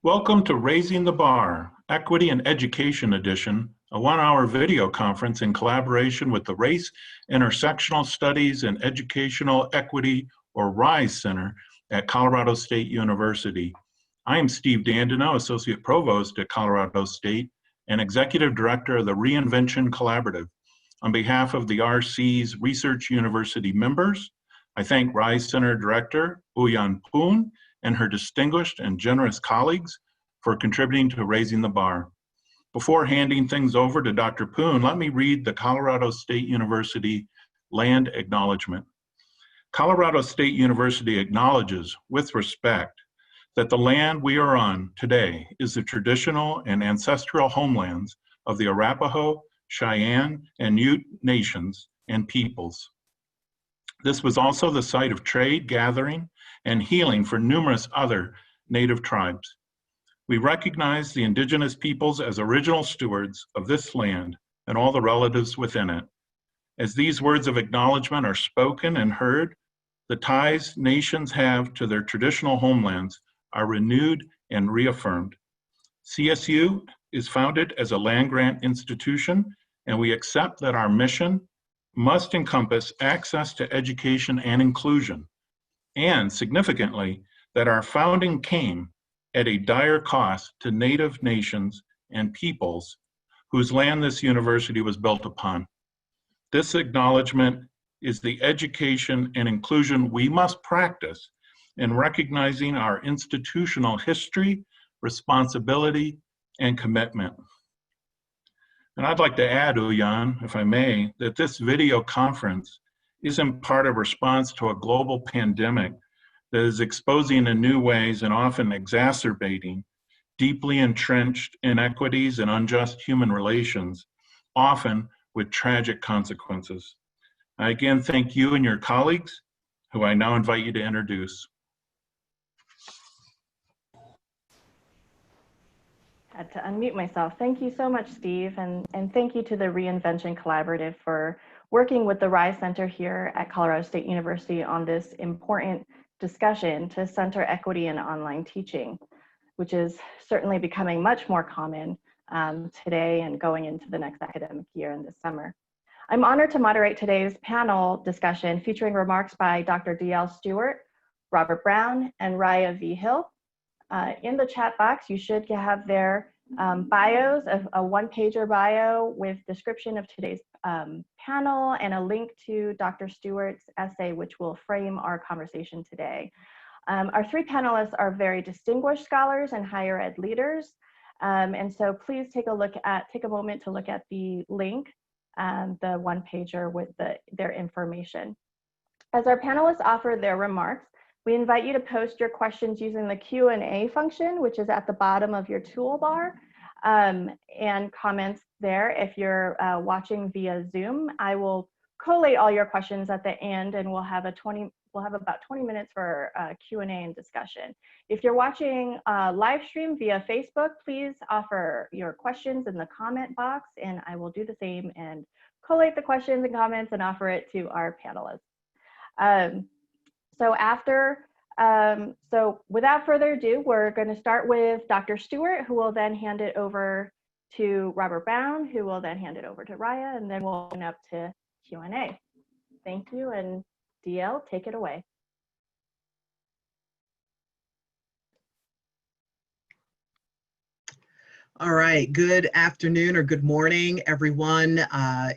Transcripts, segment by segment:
Welcome to Raising the Bar, Equity and Education Edition, a one-hour video conference in collaboration with the Race, Intersectional Studies and Educational Equity, or RISE Center at Colorado State University. I am Steve Dandino, Associate Provost at Colorado State and Executive Director of the Reinvention Collaborative. On behalf of the RC's Research University members, I thank RISE Center Director Uyan Poon and her distinguished and generous colleagues for contributing to Raising the Bar. Before handing things over to Dr. Poon, let me read the Colorado State University Land Acknowledgement. Colorado State University acknowledges with respect that the land we are on today is the traditional and ancestral homelands of the Arapaho, Cheyenne, and Ute nations and peoples. This was also the site of trade, gathering, and healing for numerous other native tribes. We recognize the indigenous peoples as original stewards of this land and all the relatives within it. As these words of acknowledgement are spoken and heard, the ties nations have to their traditional homelands are renewed and reaffirmed. CSU is founded as a land-grant institution, and we accept that our mission must encompass access to education and inclusion, and significantly, that our founding came at a dire cost to Native nations and peoples whose land this university was built upon. This acknowledgement is the education and inclusion we must practice in recognizing our institutional history, responsibility, and commitment. And I'd like to add, Uyan, if I may, that this video conference is in part a response to a global pandemic that is exposing in new ways and often exacerbating deeply entrenched inequities and unjust human relations, often with tragic consequences. I again thank you and your colleagues, who I now invite you to introduce. Had to unmute myself. Thank you so much, Steve, and thank you to the Reinvention Collaborative for working with the RISE Center here at Colorado State University on this important discussion to center equity in online teaching, which is certainly becoming much more common today and going into the next academic year in this summer. I'm honored to moderate today's panel discussion featuring remarks by Dr. D.L. Stewart, Robert Brown, and Raya V. Hill. In the chat box, you should have their bios, a one-pager bio with description of today's panel and a link to Dr. Stewart's essay, which will frame our conversation today. Our three panelists are very distinguished scholars and higher ed leaders, and so please take a moment to look at the link, the one-pager with their information. As our panelists offer their remarks, we invite you to post your questions using the Q&A function, which is at the bottom of your toolbar, and comments there. If you're watching via Zoom, I will collate all your questions at the end, and we'll have about 20 minutes for Q&A and discussion. If you're watching live stream via Facebook, please offer your questions in the comment box, and I will do the same and collate the questions and comments and offer it to our panelists. So without further ado, we're going to start with Dr. Stewart, who will then hand it over to Robert Brown, who will then hand it over to Raya, and then we'll open up to Q&A. Thank you, and DL, take it away. All right, good afternoon or good morning, everyone.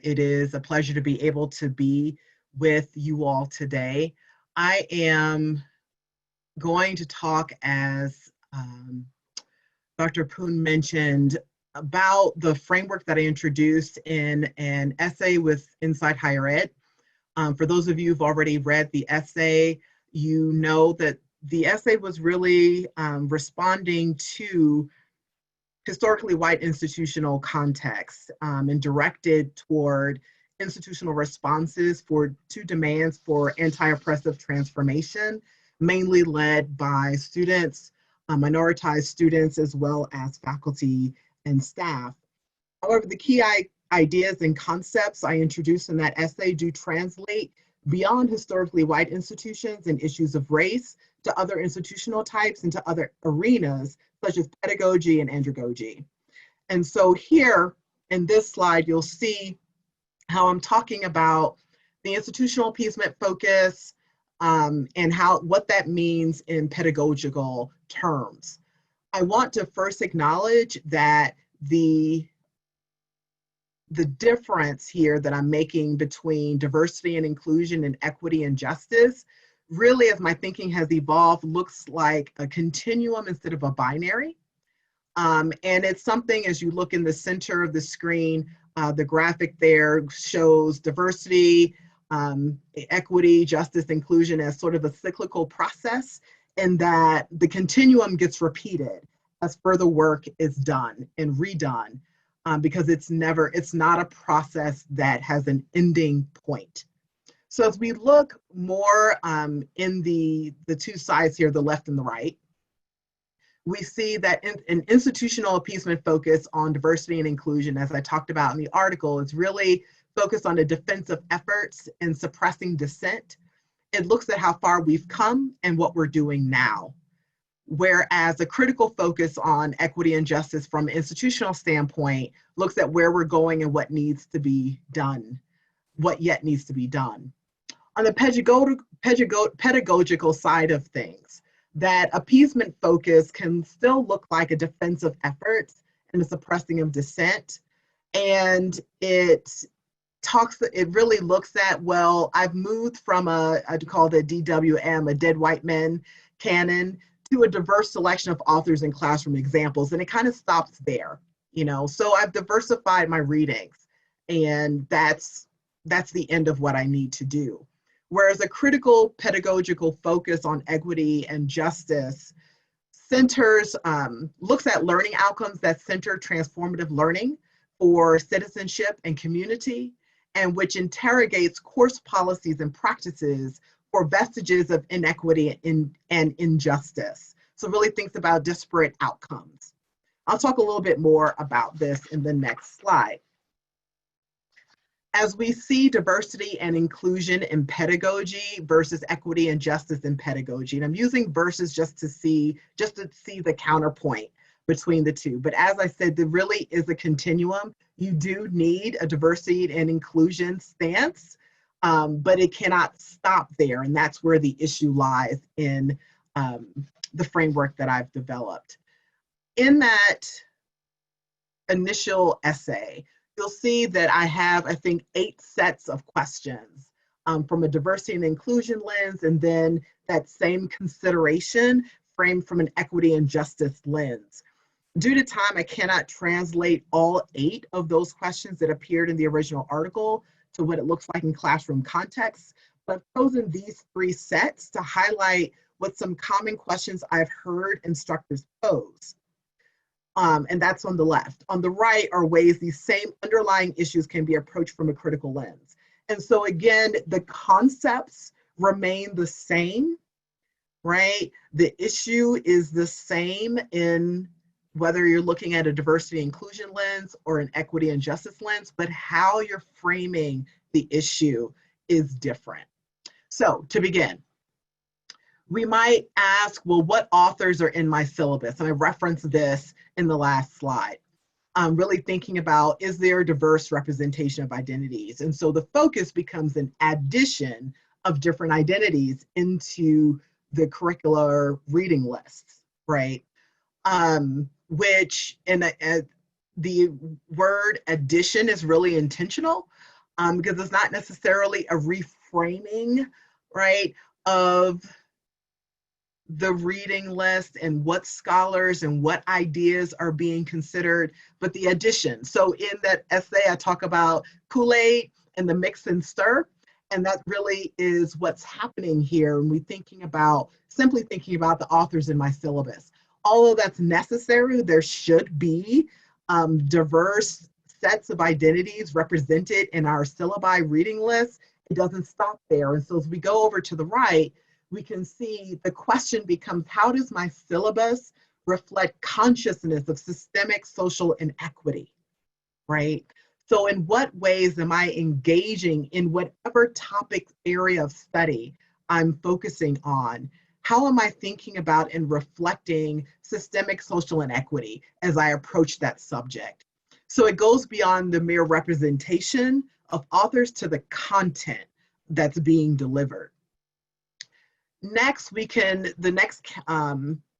It is a pleasure to be able to be with you all today. I am going to talk, as Dr. Poon mentioned, about the framework that I introduced in an essay with Inside Higher Ed. For those of you who've already read the essay, you know that the essay was really responding to historically white institutional context and directed toward institutional responses to demands for anti-oppressive transformation, mainly led by students, minoritized students, as well as faculty and staff. However, the key ideas and concepts I introduced in that essay do translate beyond historically white institutions and issues of race to other institutional types and to other arenas such as pedagogy and andragogy. And so here in this slide, you'll see how I'm talking about the institutional appeasement focus and what that means in pedagogical terms. I want to first acknowledge that the difference here that I'm making between diversity and inclusion and equity and justice really, as my thinking has evolved, looks like a continuum instead of a binary. And it's something, as you look in the center of the screen, the graphic there shows diversity, equity, justice, inclusion as sort of a cyclical process, and that the continuum gets repeated as further work is done and redone, because it's not a process that has an ending point. So as we look more in the two sides here, the left and the right, we see that an institutional appeasement focus on diversity and inclusion, as I talked about in the article, is really focused on the defensive efforts in suppressing dissent. It looks at how far we've come and what we're doing now. Whereas a critical focus on equity and justice from an institutional standpoint looks at where we're going and what needs to be done, what yet needs to be done. On the pedagogical side of things, that appeasement focus can still look like a defensive effort and the suppressing of dissent. And it really looks at, well, I've moved from I'd call it a DWM, a dead white men canon, to a diverse selection of authors and classroom examples. And it kind of stops there, you know? So I've diversified my readings, and that's the end of what I need to do. Whereas a critical pedagogical focus on equity and justice looks at learning outcomes that center transformative learning for citizenship and community, and which interrogates course policies and practices for vestiges of inequity and injustice. So really thinks about disparate outcomes. I'll talk a little bit more about this in the next slide. As we see diversity and inclusion in pedagogy versus equity and justice in pedagogy, and I'm using versus just to see the counterpoint between the two. But as I said, there really is a continuum. You do need a diversity and inclusion stance, but it cannot stop there. And that's where the issue lies in the framework that I've developed. In that initial essay, you'll see that I have, I think, 8 sets of questions from a diversity and inclusion lens, and then that same consideration framed from an equity and justice lens. Due to time, I cannot translate all 8 of those questions that appeared in the original article to what it looks like in classroom contexts, but I've chosen these 3 sets to highlight what some common questions I've heard instructors pose. And that's on the left. On the right are ways these same underlying issues can be approached from a critical lens. And so again, the concepts remain the same, right? The issue is the same in whether you're looking at a diversity inclusion lens or an equity and justice lens, but how you're framing the issue is different. So to begin, we might ask, well, what authors are in my syllabus? And I referenced this in the last slide. I'm really thinking about, is there a diverse representation of identities? And so the focus becomes an addition of different identities into the curricular reading lists, right? Which, the word addition is really intentional because it's not necessarily a reframing, right, of the reading list and what scholars and what ideas are being considered, but the addition. So in that essay, I talk about Kool-Aid and the mix and stir, and that really is what's happening here when we're simply thinking about the authors in my syllabus. Although that's necessary, there should be diverse sets of identities represented in our syllabi reading list. It doesn't stop there. And so as we go over to the right, we can see the question becomes, how does my syllabus reflect consciousness of systemic social inequity, right? So in what ways am I engaging in whatever topic area of study I'm focusing on? How am I thinking about and reflecting systemic social inequity as I approach that subject? So it goes beyond the mere representation of authors to the content that's being delivered. Next, the next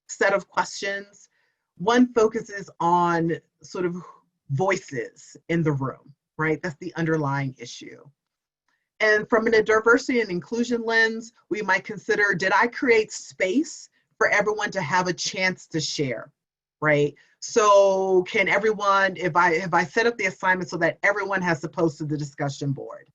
set of questions, one focuses on sort of voices in the room, right? That's the underlying issue. And from a diversity and inclusion lens, we might consider, did I create space for everyone to have a chance to share, right? So can everyone, if I set up the assignment so that everyone has to post to the discussion board,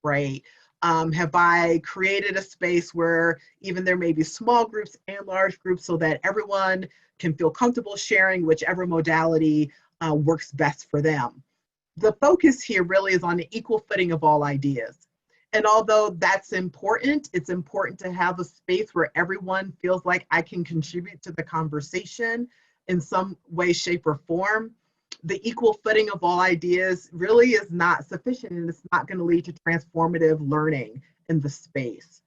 right? Have I created a space where even there may be small groups and large groups so that everyone can feel comfortable sharing whichever modality works best for them? The focus here really is on the equal footing of all ideas. And although that's important, it's important to have a space where everyone feels like I can contribute to the conversation in some way, shape, or form. The equal footing of all ideas really is not sufficient, and it's not going to lead to transformative learning in the space.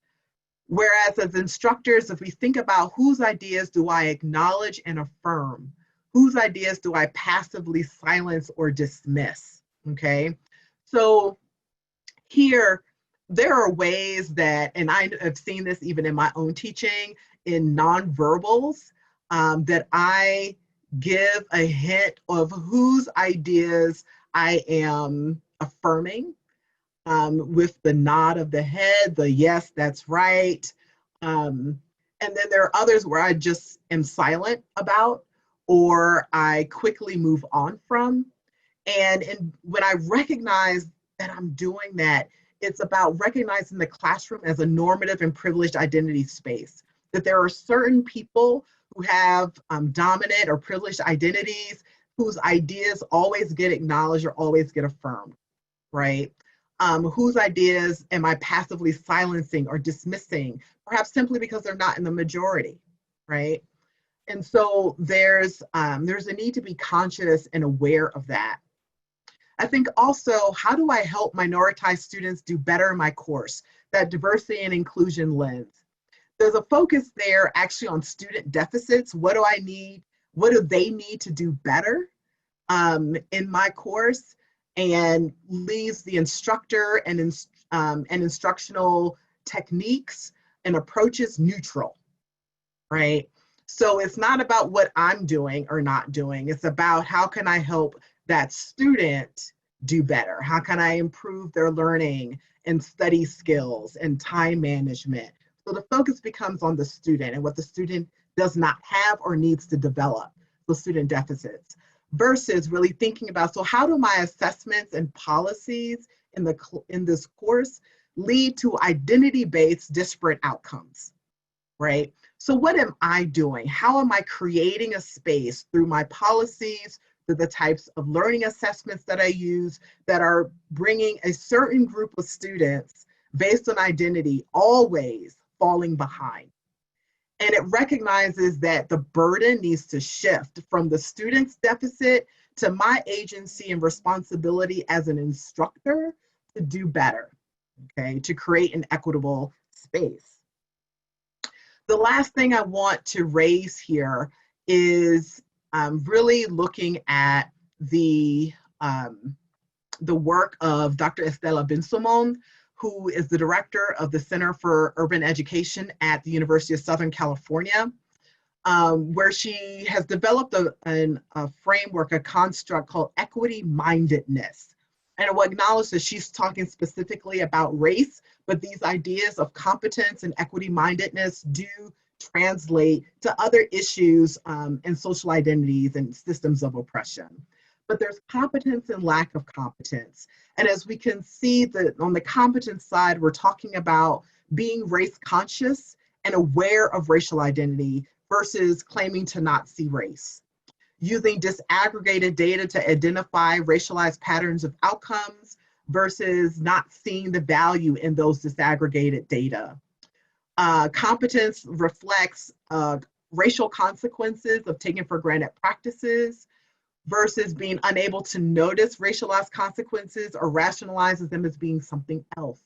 Whereas as instructors, if we think about whose ideas do I acknowledge and affirm, whose ideas do I passively silence or dismiss, okay? So here, there are ways that, and I have seen this even in my own teaching, in nonverbals, that I give a hint of whose ideas I am affirming, with the nod of the head, the yes, that's right. And then there are others where I just am silent about, or I quickly move on from. And when I recognize that I'm doing that, it's about recognizing the classroom as a normative and privileged identity space, that there are certain people who have dominant or privileged identities whose ideas always get acknowledged or always get affirmed, right? Whose ideas am I passively silencing or dismissing, perhaps simply because they're not in the majority, right? And so there's a need to be conscious and aware of that. I think also, how do I help minoritized students do better in my course? That diversity and inclusion lens. There's a focus there actually on student deficits. What do I need? What do they need to do better in my course? And leaves the instructor and instructional techniques and approaches neutral, right? So it's not about what I'm doing or not doing. It's about how can I help that student do better? How can I improve their learning and study skills and time management? So the focus becomes on the student and what the student does not have or needs to develop, the student deficits, versus really thinking about, so how do my assessments and policies in this course lead to identity-based disparate outcomes, right? So what am I doing? How am I creating a space through my policies, through the types of learning assessments that I use that are bringing a certain group of students based on identity always falling behind? And it recognizes that the burden needs to shift from the student's deficit to my agency and responsibility as an instructor to do better, okay, to create an equitable space. The last thing I want to raise here is really looking at the work of Dr. Estela Bensimon, who is the director of the Center for Urban Education at the University of Southern California, where she has developed a framework, a construct called equity mindedness. And I will acknowledge that she's talking specifically about race, but these ideas of competence and equity mindedness do translate to other issues and social identities and systems of oppression. But there's competence and lack of competence. And as we can see that on the competence side, we're talking about being race conscious and aware of racial identity versus claiming to not see race. Using disaggregated data to identify racialized patterns of outcomes versus not seeing the value in those disaggregated data. Competence reflects racial consequences of taking for granted practices, versus being unable to notice racialized consequences or rationalizes them as being something else.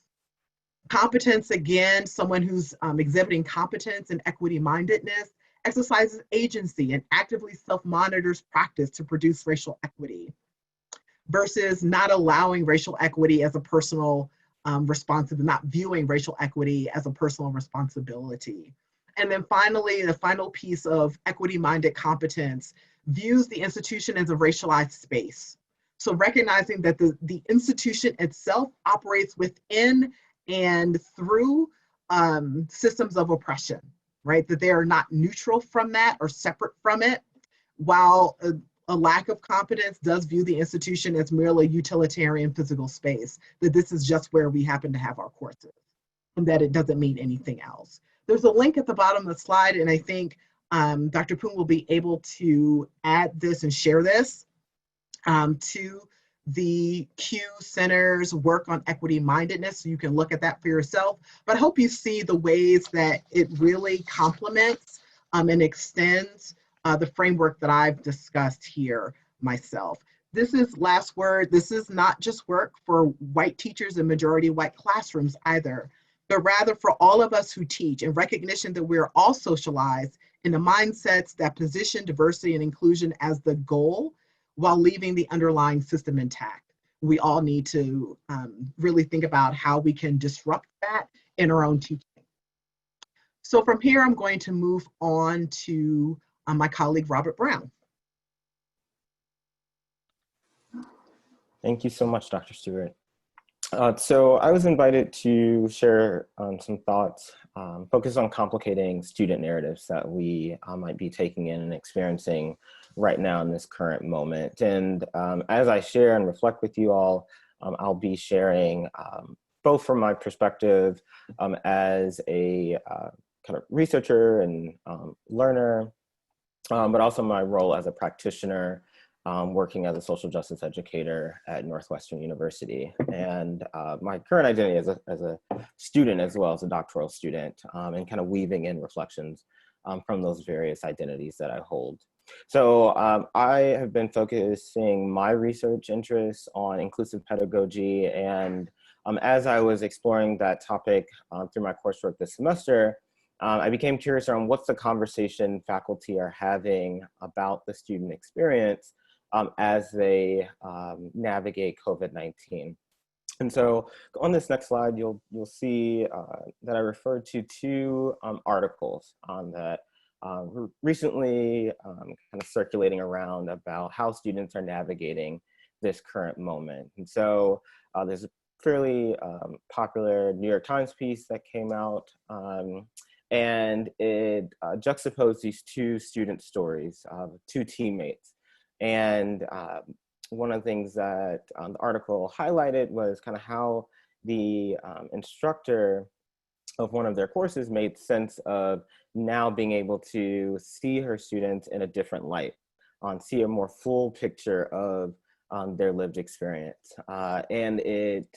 Competence, again, someone who's exhibiting competence and equity-mindedness exercises agency and actively self-monitors practice to produce racial equity, versus not allowing racial equity as a personal responsibility, not viewing racial equity as a personal responsibility. And then finally, the final piece of equity-minded competence views the institution as a racialized space. So recognizing that the institution itself operates within and through systems of oppression, right? That they are not neutral from that or separate from it, while a lack of competence does view the institution as merely utilitarian physical space, that this is just where we happen to have our courses, and that it doesn't mean anything else. There's a link at the bottom of the slide, and I think Dr. Poon will be able to add this and share this to the Q Center's work on equity mindedness, so you can look at that for yourself. But I hope you see the ways that it really complements and extends the framework that I've discussed here myself. This is last word. This is not just work for white teachers in majority white classrooms either, but rather for all of us who teach, in recognition that we're all socialized in the mindsets that position diversity and inclusion as the goal while leaving the underlying system intact. We all need to really think about how we can disrupt that in our own teaching. So from here, I'm going to move on to my colleague, Robert Brown. Thank you so much, Dr. Stewart. So I was invited to share some thoughts focused on complicating student narratives that we might be taking in and experiencing right now in this current moment. And as I share and reflect with you all, I'll be sharing both from my perspective as a kind of researcher and learner, but also my role as a practitioner working as a social justice educator at Northwestern University, and my current identity as a student as well as a doctoral student, and kind of weaving in reflections from those various identities that I hold. So I have been focusing my research interests on inclusive pedagogy, and as I was exploring that topic through my coursework this semester, I became curious around what's the conversation faculty are having about the student experience as they navigate COVID-19. And so on this next slide, you'll see that I referred to two articles that recently kind of circulating around about how students are navigating this current moment. And so there's a fairly popular New York Times piece that came out, and it juxtaposed these two student stories of two teammates. And one of the things that the article highlighted was kind of how the instructor of one of their courses made sense of now being able to see her students in a different light, see a more full picture of their lived experience. And it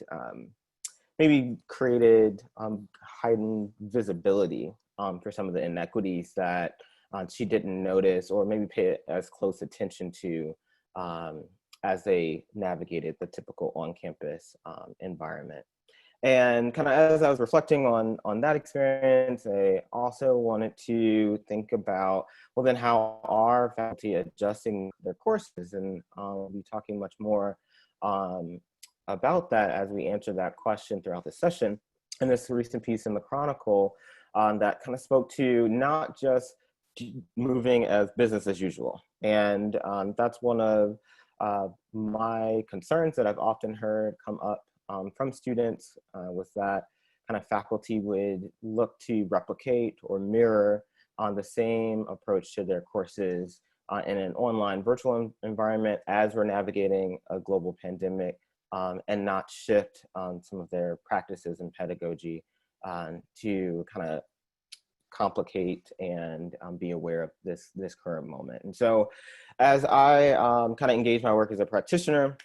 maybe created heightened visibility for some of the inequities that she didn't notice or maybe pay as close attention to as they navigated the typical on-campus environment. And kind of as I was reflecting on that experience, I also wanted to think about, well, then how are faculty adjusting their courses? And we'll be talking much more about that as we answer that question throughout the session. And this recent piece in the Chronicle that kind of spoke to not just moving as business as usual. And that's one of my concerns that I've often heard come up from students was that kind of faculty would look to replicate or mirror on the same approach to their courses in an online virtual environment as we're navigating a global pandemic, and not shift some of their practices and pedagogy to kind of complicate and be aware of this current moment. And so as I kind of engage my work as a practitioner,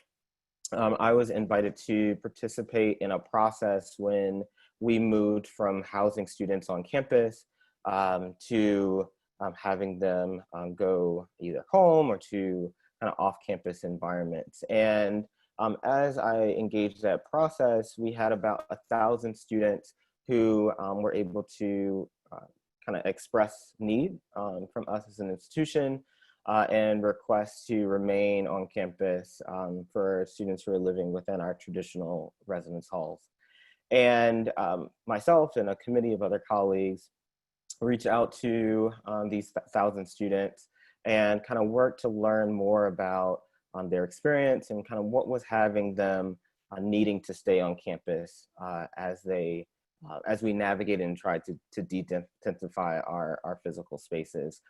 I was invited to participate in a process when we moved from housing students on campus to having them go either home or to kind of off-campus environments. And as I engaged that process, we had about 1,000 students who were able to kind of express need from us as an institution and request to remain on campus for students who are living within our traditional residence halls. And myself and a committee of other colleagues reached out to these 1,000 students and kind of worked to learn more about their experience and kind of what was having them needing to stay on campus as we navigated and tried to de-densify our physical spaces.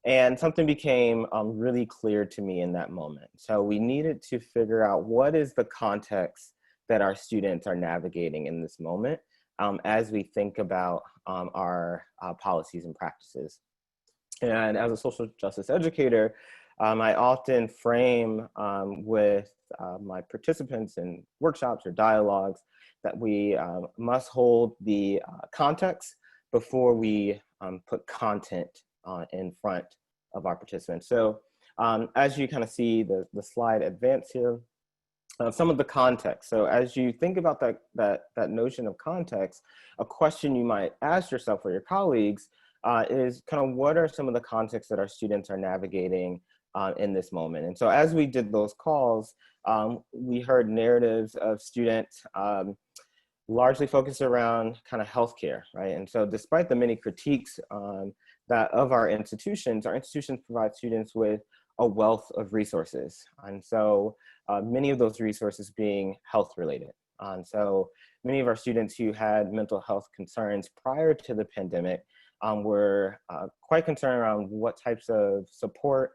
And something became really clear to me in that moment. So we needed to figure out what is the context that our students are navigating in this moment as we think about our policies and practices. And as a social justice educator, I often frame with my participants in workshops or dialogues that we must hold the context before we put content in front of our participants. So as you kind of see the slide advance here, some of the context. So as you think about that notion of context, a question you might ask yourself or your colleagues is kind of what are some of the contexts that our students are navigating in this moment. And so as we did those calls, we heard narratives of students largely focused around kind of healthcare, right? And so despite the many critiques that of our institutions provide students with a wealth of resources. And so many of those resources being health related. And so many of our students who had mental health concerns prior to the pandemic were quite concerned around what types of support,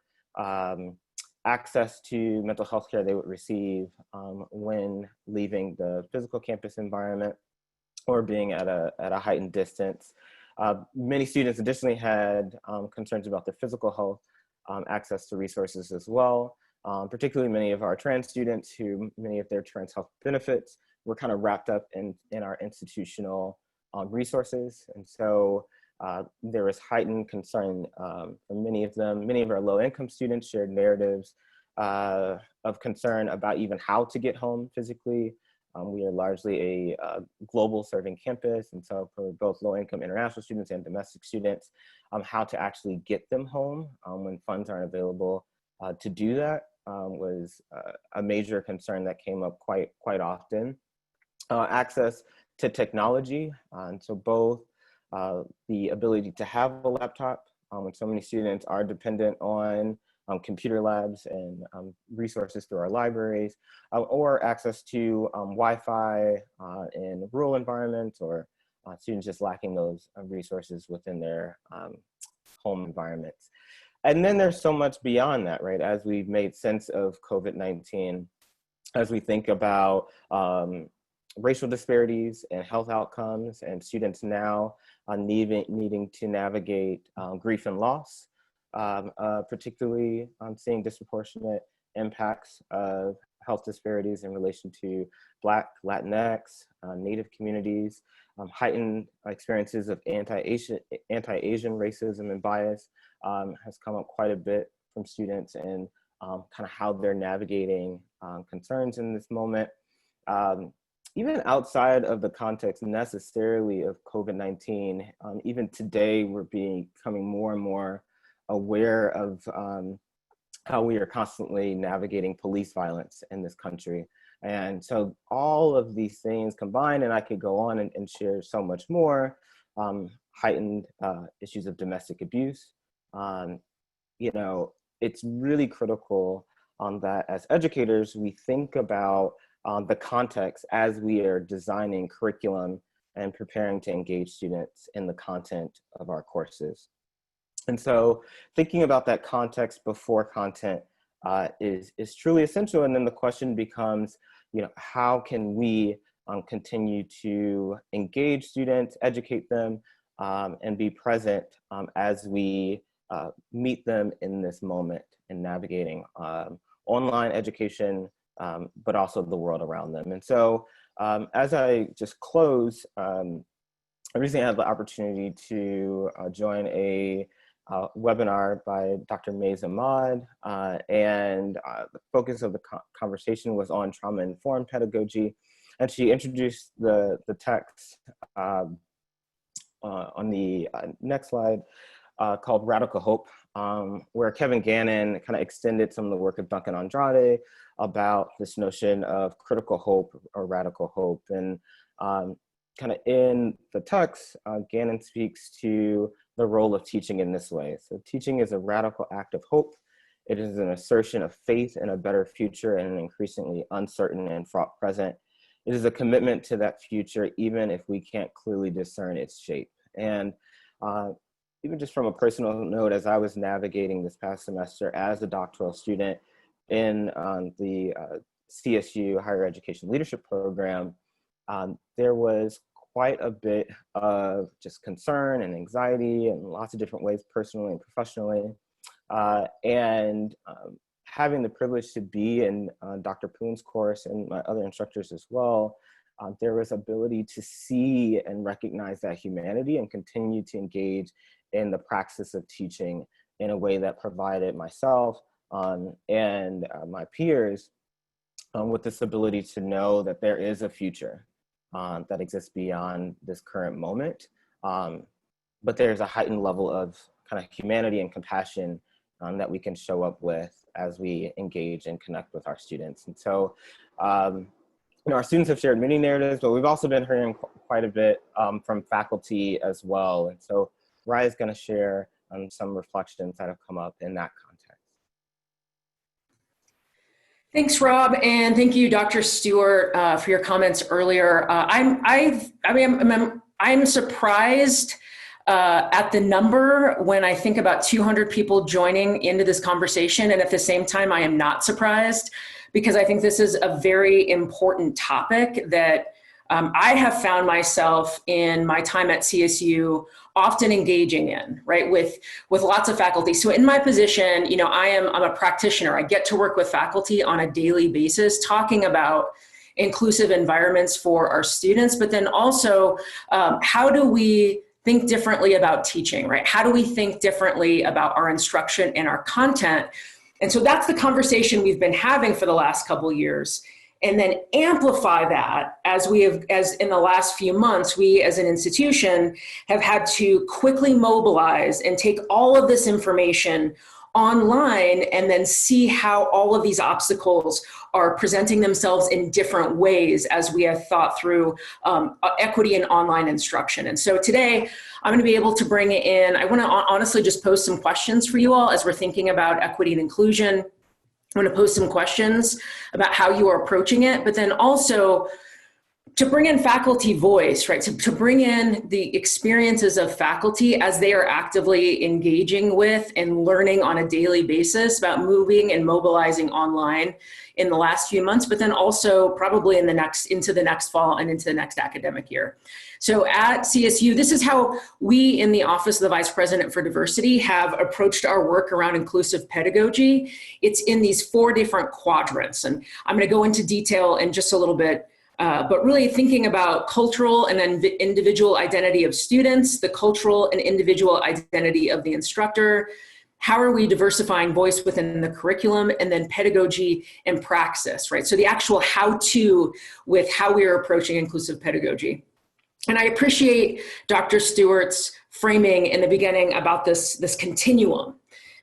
access to mental health care they would receive when leaving the physical campus environment or being at a heightened distance. Many students additionally had concerns about their physical health, access to resources as well, particularly many of our trans students who many of their trans health benefits were kind of wrapped up in our institutional resources. And so there was heightened concern from many of them. Many of our low-income students shared narratives of concern about even how to get home physically. We are largely a global serving campus, and so for both low-income international students and domestic students, how to actually get them home when funds aren't available to do that was a major concern that came up quite often. Access to technology, and so both the ability to have a laptop, when so many students are dependent on computer labs and resources through our libraries, or access to Wi-Fi in rural environments, or students just lacking those resources within their home environments. And then there's so much beyond that, right? As we've made sense of COVID-19, as we think about racial disparities and health outcomes, and students now needing to navigate grief and loss, particularly seeing disproportionate impacts of health disparities in relation to Black, Latinx, Native communities, heightened experiences of anti-Asian racism and bias has come up quite a bit from students, and kind of how they're navigating concerns in this moment. Even outside of the context necessarily of COVID-19, even today we're becoming more and more aware of how we are constantly navigating police violence in this country. And so all of these things combined, and I could go on and share so much more, heightened issues of domestic abuse. You know, it's really critical that as educators, we think about the context as we are designing curriculum and preparing to engage students in the content of our courses. And so thinking about that context before content is truly essential. And then the question becomes, you know, how can we continue to engage students, educate them, and be present as we meet them in this moment in navigating online education, but also the world around them. And so as I just close, I recently had the opportunity to join a webinar by Dr. Mays Ahmad, and the focus of the conversation was on trauma-informed pedagogy. And she introduced the text on the next slide called Radical Hope, where Kevin Gannon kind of extended some of the work of Duncan Andrade about this notion of critical hope or radical hope. And kind of in the text, Gannon speaks to the role of teaching in this way. So teaching is a radical act of hope. It is an assertion of faith in a better future in an increasingly uncertain and fraught present. It is a commitment to that future, even if we can't clearly discern its shape. And even just from a personal note, as I was navigating this past semester as a doctoral student in the CSU Higher Education Leadership Program, there was quite a bit of just concern and anxiety in lots of different ways, personally and professionally. Having the privilege to be in Dr. Poon's course and my other instructors as well, there was ability to see and recognize that humanity and continue to engage in the practice of teaching in a way that provided myself and my peers with this ability to know that there is a future that exists beyond this current moment. But there's a heightened level of kind of humanity and compassion that we can show up with as we engage and connect with our students. And so, our students have shared many narratives, but we've also been hearing quite a bit from faculty as well. And so Rye is going to share some reflections that have come up in that context. Thanks, Rob, and thank you, Dr. Stewart, for your comments earlier. I'm surprised at the number when I think about 200 people joining into this conversation, and at the same time, I am not surprised because I think this is a very important topic that I have found myself in my time at CSU often engaging in, right, with lots of faculty. So in my position, I'm a practitioner. I get to work with faculty on a daily basis, talking about inclusive environments for our students, but then also how do we think differently about teaching, right? How do we think differently about our instruction and our content? And so that's the conversation we've been having for the last couple of years. And then amplify that as in the last few months, we as an institution have had to quickly mobilize and take all of this information online and then see how all of these obstacles are presenting themselves in different ways as we have thought through equity in online instruction. And so today I'm going to be able to bring in, I want to honestly just pose some questions for you all as we're thinking about equity and inclusion. I'm going to pose some questions about how you are approaching it, but then also to bring in faculty voice, right? To bring in the experiences of faculty as they are actively engaging with and learning on a daily basis about moving and mobilizing online in the last few months, but then also probably into the next fall and into the next academic year. So at CSU, this is how we in the Office of the Vice President for Diversity have approached our work around inclusive pedagogy. It's in these 4 different quadrants, and I'm going to go into detail in just a little bit. But really thinking about cultural and then individual identity of students, the cultural and individual identity of the instructor, how are we diversifying voice within the curriculum, and then pedagogy and praxis, right? So the actual how-to with how we are approaching inclusive pedagogy. And I appreciate Dr. Stewart's framing in the beginning about this continuum,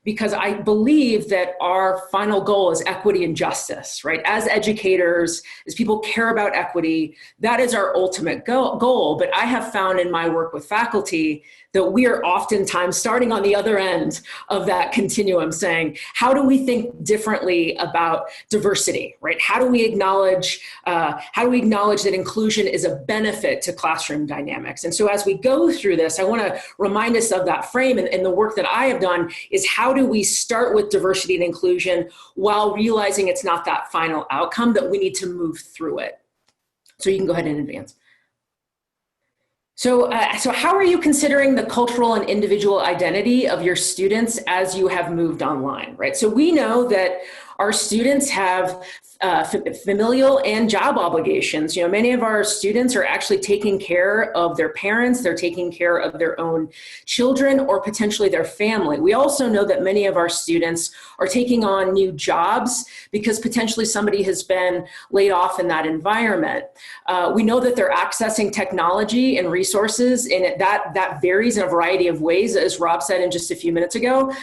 because I believe that our final goal is equity and justice, right? As educators, as people care about equity, that is our ultimate goal. But I have found in my work with faculty that we are oftentimes starting on the other end of that continuum, saying, how do we think differently about diversity, right? How do we acknowledge that inclusion is a benefit to classroom dynamics? And so as we go through this, I want to remind us of that frame, and the work that I have done is how do we start with diversity and inclusion while realizing it's not that final outcome, that we need to move through it. So you can go ahead and advance. So how are you considering the cultural and individual identity of your students as you have moved online, right? So we know that our students have familial and job obligations. Many of our students are actually taking care of their parents, they're taking care of their own children or potentially their family. We also know that many of our students are taking on new jobs because potentially somebody has been laid off in that environment. We know that they're accessing technology and resources, and that varies in a variety of ways, as Rob said in just a few minutes ago.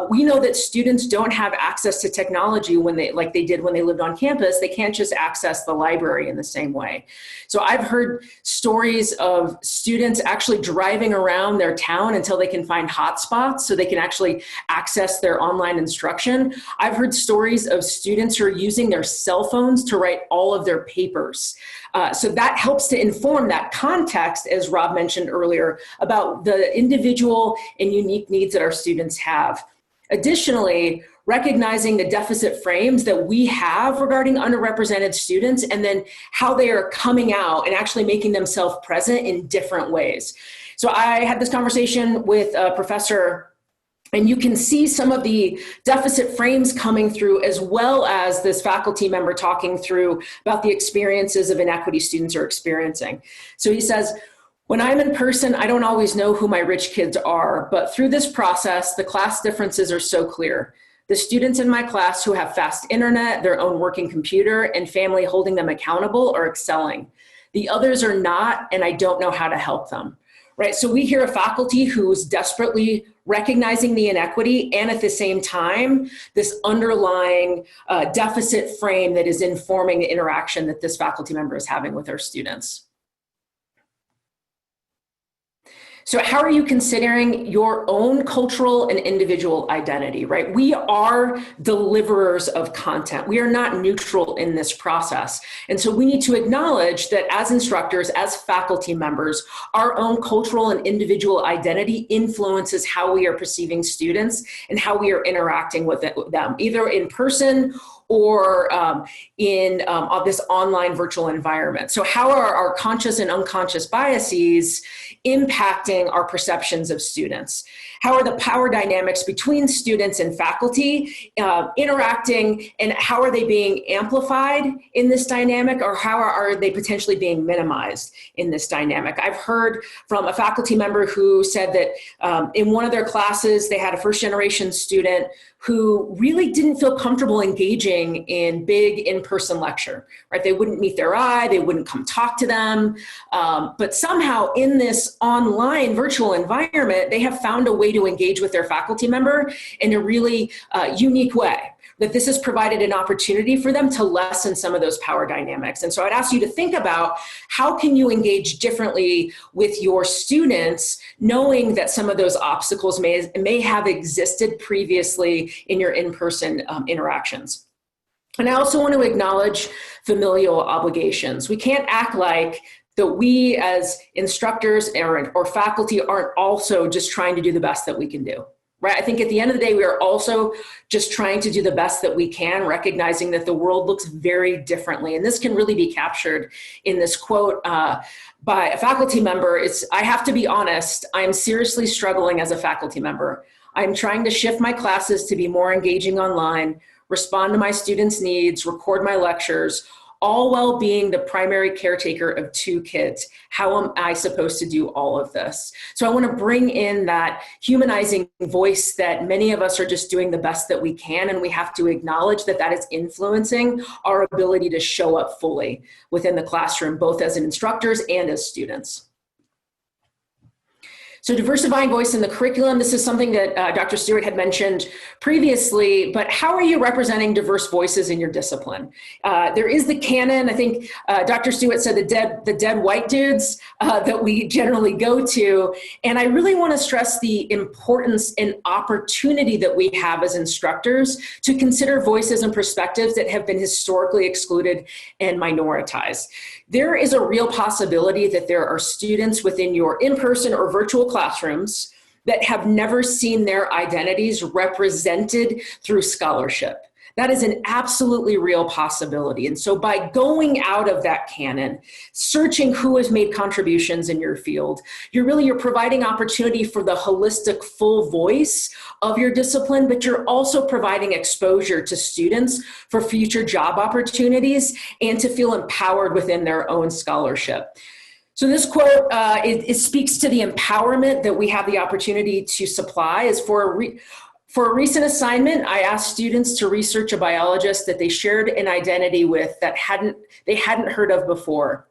We know that students don't have access to technology like they did when they lived on campus. They can't just access the library in the same way. So I've heard stories of students actually driving around their town until they can find hotspots so they can actually access their online instruction. I've heard stories of students who are using their cell phones to write all of their papers. So that helps to inform that context, as Rob mentioned earlier, about the individual and unique needs that our students have. Additionally, recognizing the deficit frames that we have regarding underrepresented students, and then how they are coming out and actually making themselves present in different ways. So I had this conversation with a professor, and you can see some of the deficit frames coming through, as well as this faculty member talking through about the experiences of inequity students are experiencing. So he says, "When I'm in person, I don't always know who my rich kids are, but through this process, the class differences are so clear. The students in my class who have fast internet, their own working computer, and family holding them accountable are excelling. The others are not, and I don't know how to help them." Right? So we hear a faculty who's desperately recognizing the inequity, and at the same time, this underlying deficit frame that is informing the interaction that this faculty member is having with our students. So how are you considering your own cultural and individual identity, right? We are deliverers of content. We are not neutral in this process. And so we need to acknowledge that as instructors, as faculty members, our own cultural and individual identity influences how we are perceiving students and how we are interacting with them, either in person or in this online virtual environment. So how are our conscious and unconscious biases impacting our perceptions of students? How are the power dynamics between students and faculty interacting, and how are they being amplified in this dynamic, or how are they potentially being minimized in this dynamic? I've heard from a faculty member who said that in one of their classes, they had a first-generation student who really didn't feel comfortable engaging in big in-person lecture, right? They wouldn't meet their eye, they wouldn't come talk to them, but somehow in this online virtual environment, they have found a way to engage with their faculty member in a really unique way. That this has provided an opportunity for them to lessen some of those power dynamics. And so I'd ask you to think about how can you engage differently with your students, knowing that some of those obstacles may have existed previously in your in-person interactions. And I also want to acknowledge familial obligations. We can't act like that we as instructors or faculty aren't also just trying to do the best that we can do. Right? I think at the end of the day, we are also just trying to do the best that we can, recognizing that the world looks very differently. And this can really be captured in this quote by a faculty member. "I have to be honest, I'm seriously struggling as a faculty member. I'm trying to shift my classes to be more engaging online, respond to my students' needs, record my lectures, all while being the primary caretaker of 2 kids. How am I supposed to do all of this?" So I want to bring in that humanizing voice that many of us are just doing the best that we can, and we have to acknowledge that that is influencing our ability to show up fully within the classroom, both as instructors and as students. So diversifying voice in the curriculum, this is something that Dr. Stewart had mentioned previously, but how are you representing diverse voices in your discipline? There is the canon. I think Dr. Stewart said the dead white dudes that we generally go to. And I really want to stress the importance and opportunity that we have as instructors to consider voices and perspectives that have been historically excluded and minoritized. There is a real possibility that there are students within your in-person or virtual classrooms that have never seen their identities represented through scholarship. That is an absolutely real possibility. And so by going out of that canon, searching who has made contributions in your field, you're providing opportunity for the holistic full voice of your discipline, but you're also providing exposure to students for future job opportunities and to feel empowered within their own scholarship. So this quote, it speaks to the empowerment that we have the opportunity to supply. Is for a recent assignment, I asked students to research a biologist that they shared an identity with that they hadn't heard of before.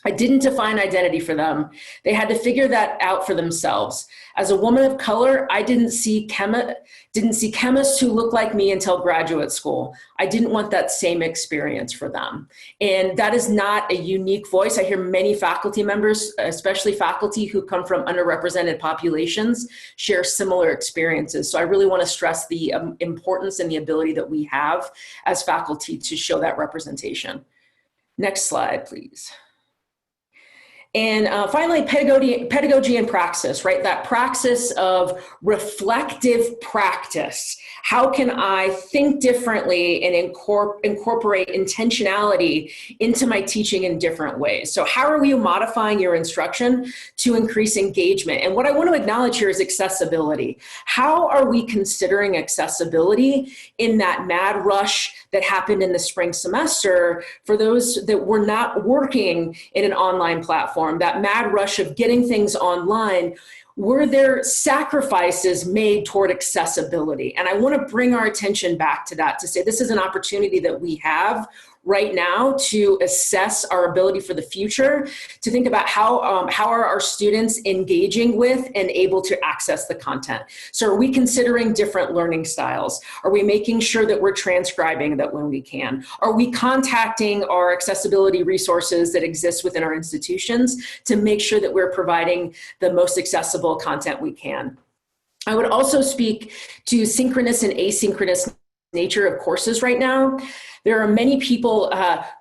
I didn't define identity for them. They had to figure that out for themselves. As a woman of color, I didn't see chemists who looked like me until graduate school. I didn't want that same experience for them. And that is not a unique voice. I hear many faculty members, especially faculty who come from underrepresented populations, share similar experiences. So I really want to stress the importance and the ability that we have as faculty to show that representation. Next slide, please. And finally, pedagogy and praxis, right? That praxis of reflective practice. How can I think differently and incorporate intentionality into my teaching in different ways? So how are you modifying your instruction to increase engagement? And what I want to acknowledge here is accessibility. How are we considering accessibility in that mad rush that happened in the spring semester for those that were not working in an online platform, that mad rush of getting things online? Were there sacrifices made toward accessibility? And I want to bring our attention back to that, to say this is an opportunity that we have right now to assess our ability for the future, to think about how are our students engaging with and able to access the content. So are we considering different learning styles? Are we making sure that we're transcribing that when we can? Are we contacting our accessibility resources that exist within our institutions to make sure that we're providing the most accessible content we can? I would also speak to synchronous and asynchronous nature of courses right now. There are many people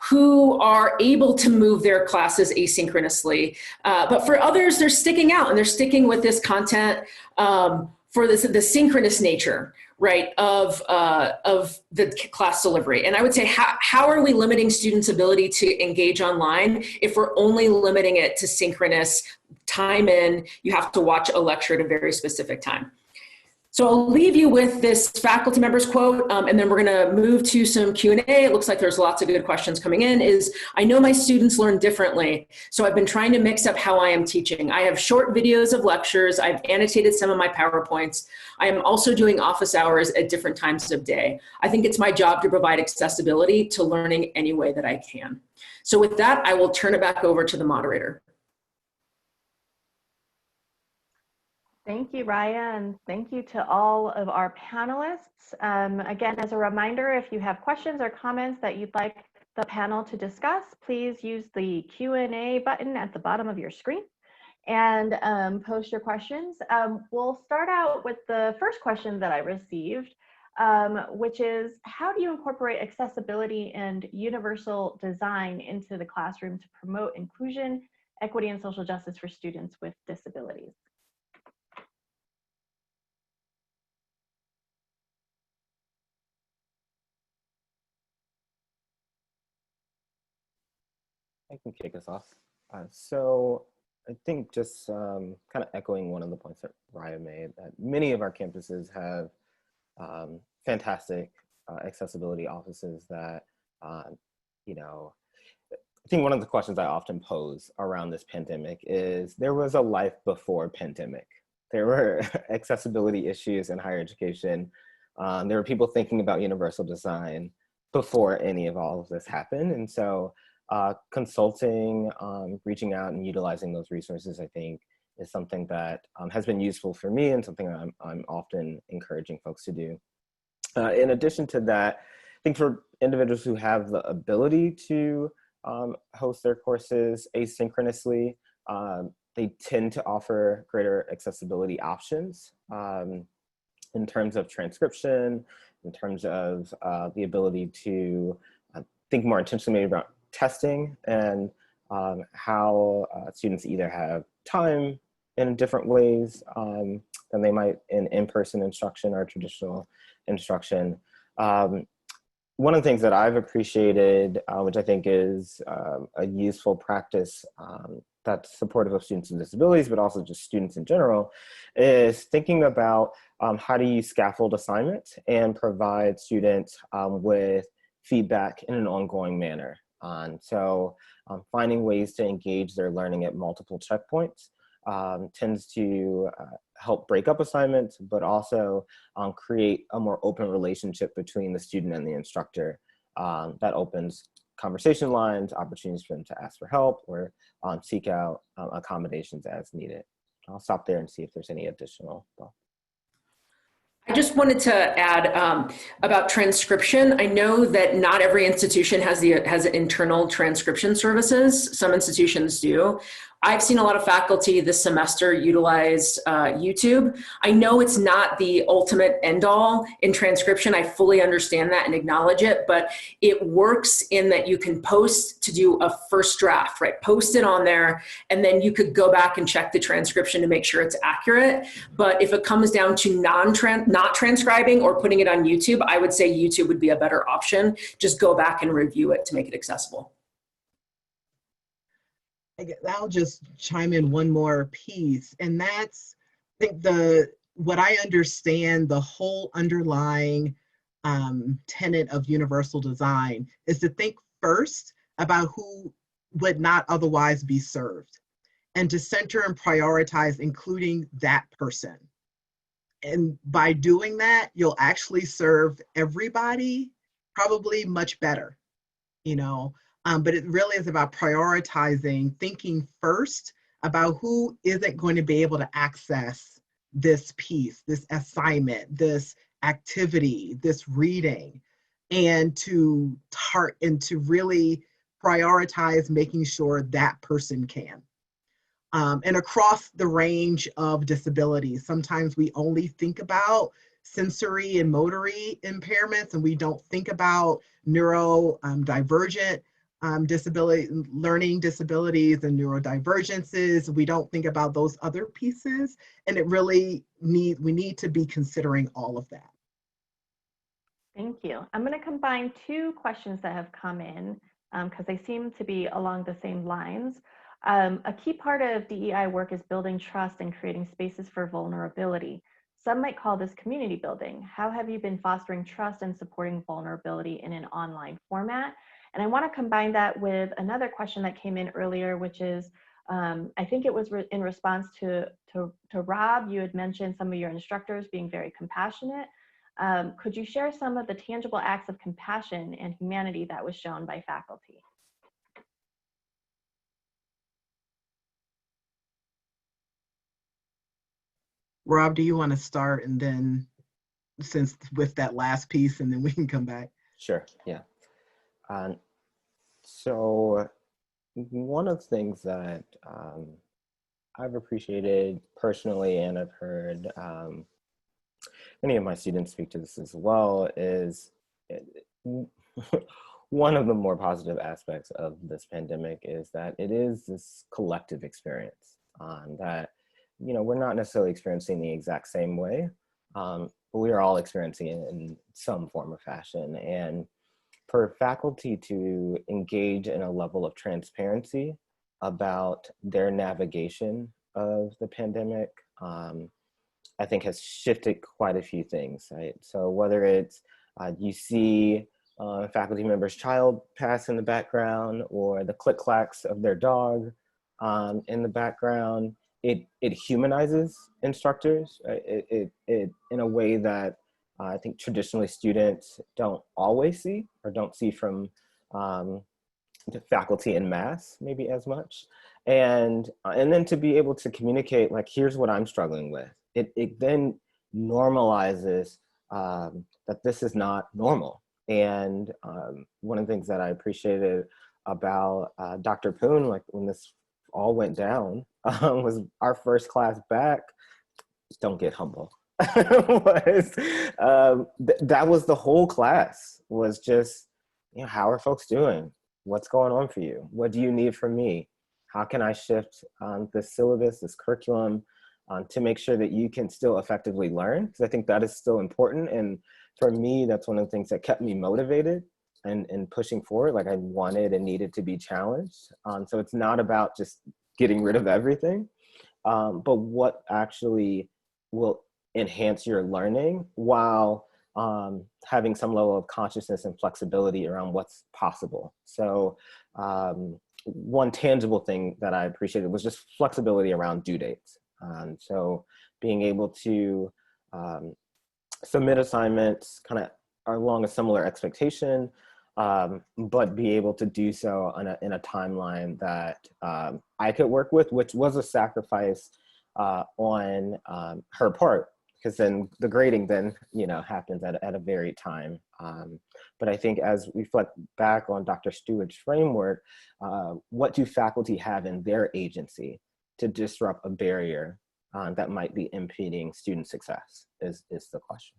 who are able to move their classes asynchronously, but for others, they're sticking out and they're sticking with this content for the synchronous nature, right, of the class delivery. And I would say, how are we limiting students' ability to engage online if we're only limiting it to synchronous time in? You have to watch a lecture at a very specific time. So I'll leave you with this faculty member's quote, and then we're going to move to some Q&A. It looks like there's lots of good questions coming in. I know my students learn differently, so I've been trying to mix up how I am teaching. I have short videos of lectures. I've annotated some of my PowerPoints. I am also doing office hours at different times of day. I think it's my job to provide accessibility to learning any way that I can. So with that, I will turn it back over to the moderator. Thank you, Raya, and thank you to all of our panelists. Again, as a reminder, if you have questions or comments that you'd like the panel to discuss, please use the Q&A button at the bottom of your screen and post your questions. We'll start out with the first question that I received, which is, how do you incorporate accessibility and universal design into the classroom to promote inclusion, equity, and social justice for students with disabilities? I can kick us off. So I think just kind of echoing one of the points that Raya made, that many of our campuses have fantastic accessibility offices that, you know, I think one of the questions I often pose around this pandemic is, there was a life before pandemic. There were accessibility issues in higher education. There were people thinking about universal design before any of all of this happened. And so consulting, reaching out and utilizing those resources, I think, is something that has been useful for me and something I'm often encouraging folks to do. In addition to that, I think for individuals who have the ability to host their courses asynchronously, they tend to offer greater accessibility options in terms of transcription, in terms of the ability to think more intentionally about testing and how students either have time in different ways than they might in in-person instruction or traditional instruction. one of the things that I've appreciated, which I think is a useful practice that's supportive of students with disabilities, but also just students in general, is thinking about how to use scaffold assignments and provide students with feedback in an ongoing manner. So finding ways to engage their learning at multiple checkpoints tends to help break up assignments, but also create a more open relationship between the student and the instructor that opens conversation lines, opportunities for them to ask for help or seek out accommodations as needed. I'll stop there and see if there's any additional thoughts. I just wanted to add about transcription. I know that not every institution has internal transcription services. Some institutions do. I've seen a lot of faculty this semester utilize YouTube. I know it's not the ultimate end all in transcription. I fully understand that and acknowledge it, but it works in that you can post to do a first draft, right? Post it on there, and then you could go back and check the transcription to make sure it's accurate. But if it comes down to not transcribing or putting it on YouTube, I would say YouTube would be a better option. Just go back and review it to make it accessible. I'll just chime in one more piece, and that's, I think what I understand the whole underlying tenet of universal design is to think first about who would not otherwise be served, and to center and prioritize including that person. And by doing that, you'll actually serve everybody probably much better, you know. But it really is about prioritizing, thinking first about who isn't going to be able to access this piece, this assignment, this activity, this reading, and to really prioritize making sure that person can. And across the range of disabilities, sometimes we only think about sensory and motory impairments, and we don't think about neurodivergent learning disabilities and neurodivergences. We don't think about those other pieces, and we need to be considering all of that. Thank you. I'm going to combine two questions that have come in because they seem to be along the same lines. A key part of DEI work is building trust and creating spaces for vulnerability. Some might call this community building. How have you been fostering trust and supporting vulnerability in an online format? And I want to combine that with another question that came in earlier, which is, I think it was in response to Rob. You had mentioned some of your instructors being very compassionate. Could you share some of the tangible acts of compassion and humanity that was shown by faculty? Rob, do you want to start, and then with that last piece, and then we can come back? Sure, yeah. So one of the things that I've appreciated personally, and I've heard many of my students speak to this as well, is one of the more positive aspects of this pandemic is that it is this collective experience that, you know, we're not necessarily experiencing the exact same way, but we are all experiencing it in some form or fashion. And for faculty to engage in a level of transparency about their navigation of the pandemic, I think has shifted quite a few things, right? So whether it's you see a faculty member's child pass in the background, or the click-clacks of their dog in the background, it humanizes instructors. It in a way that I think traditionally students don't always see, or don't see from the faculty en masse maybe as much. And then to be able to communicate, like, here's what I'm struggling with. It then normalizes that this is not normal. And one of the things that I appreciated about Dr. Poon, like when this all went down, was our first class back, don't get humble. That was the whole class, was just, you know, how are folks doing? What's going on for you? What do you need from me? How can I shift this syllabus, this curriculum, to make sure that you can still effectively learn? Because I think that is still important. And for me, that's one of the things that kept me motivated and pushing forward. Like I wanted and needed to be challenged. So it's not about just getting rid of everything, but what actually will enhance your learning while having some level of consciousness and flexibility around what's possible. So one tangible thing that I appreciated was just flexibility around due dates. So being able to submit assignments kind of along a similar expectation, but be able to do so in a timeline that I could work with, which was a sacrifice on her part, because then the grading then, happens at a varied time. But I think as we reflect back on Dr. Stewart's framework, what do faculty have in their agency to disrupt a barrier that might be impeding student success is the question.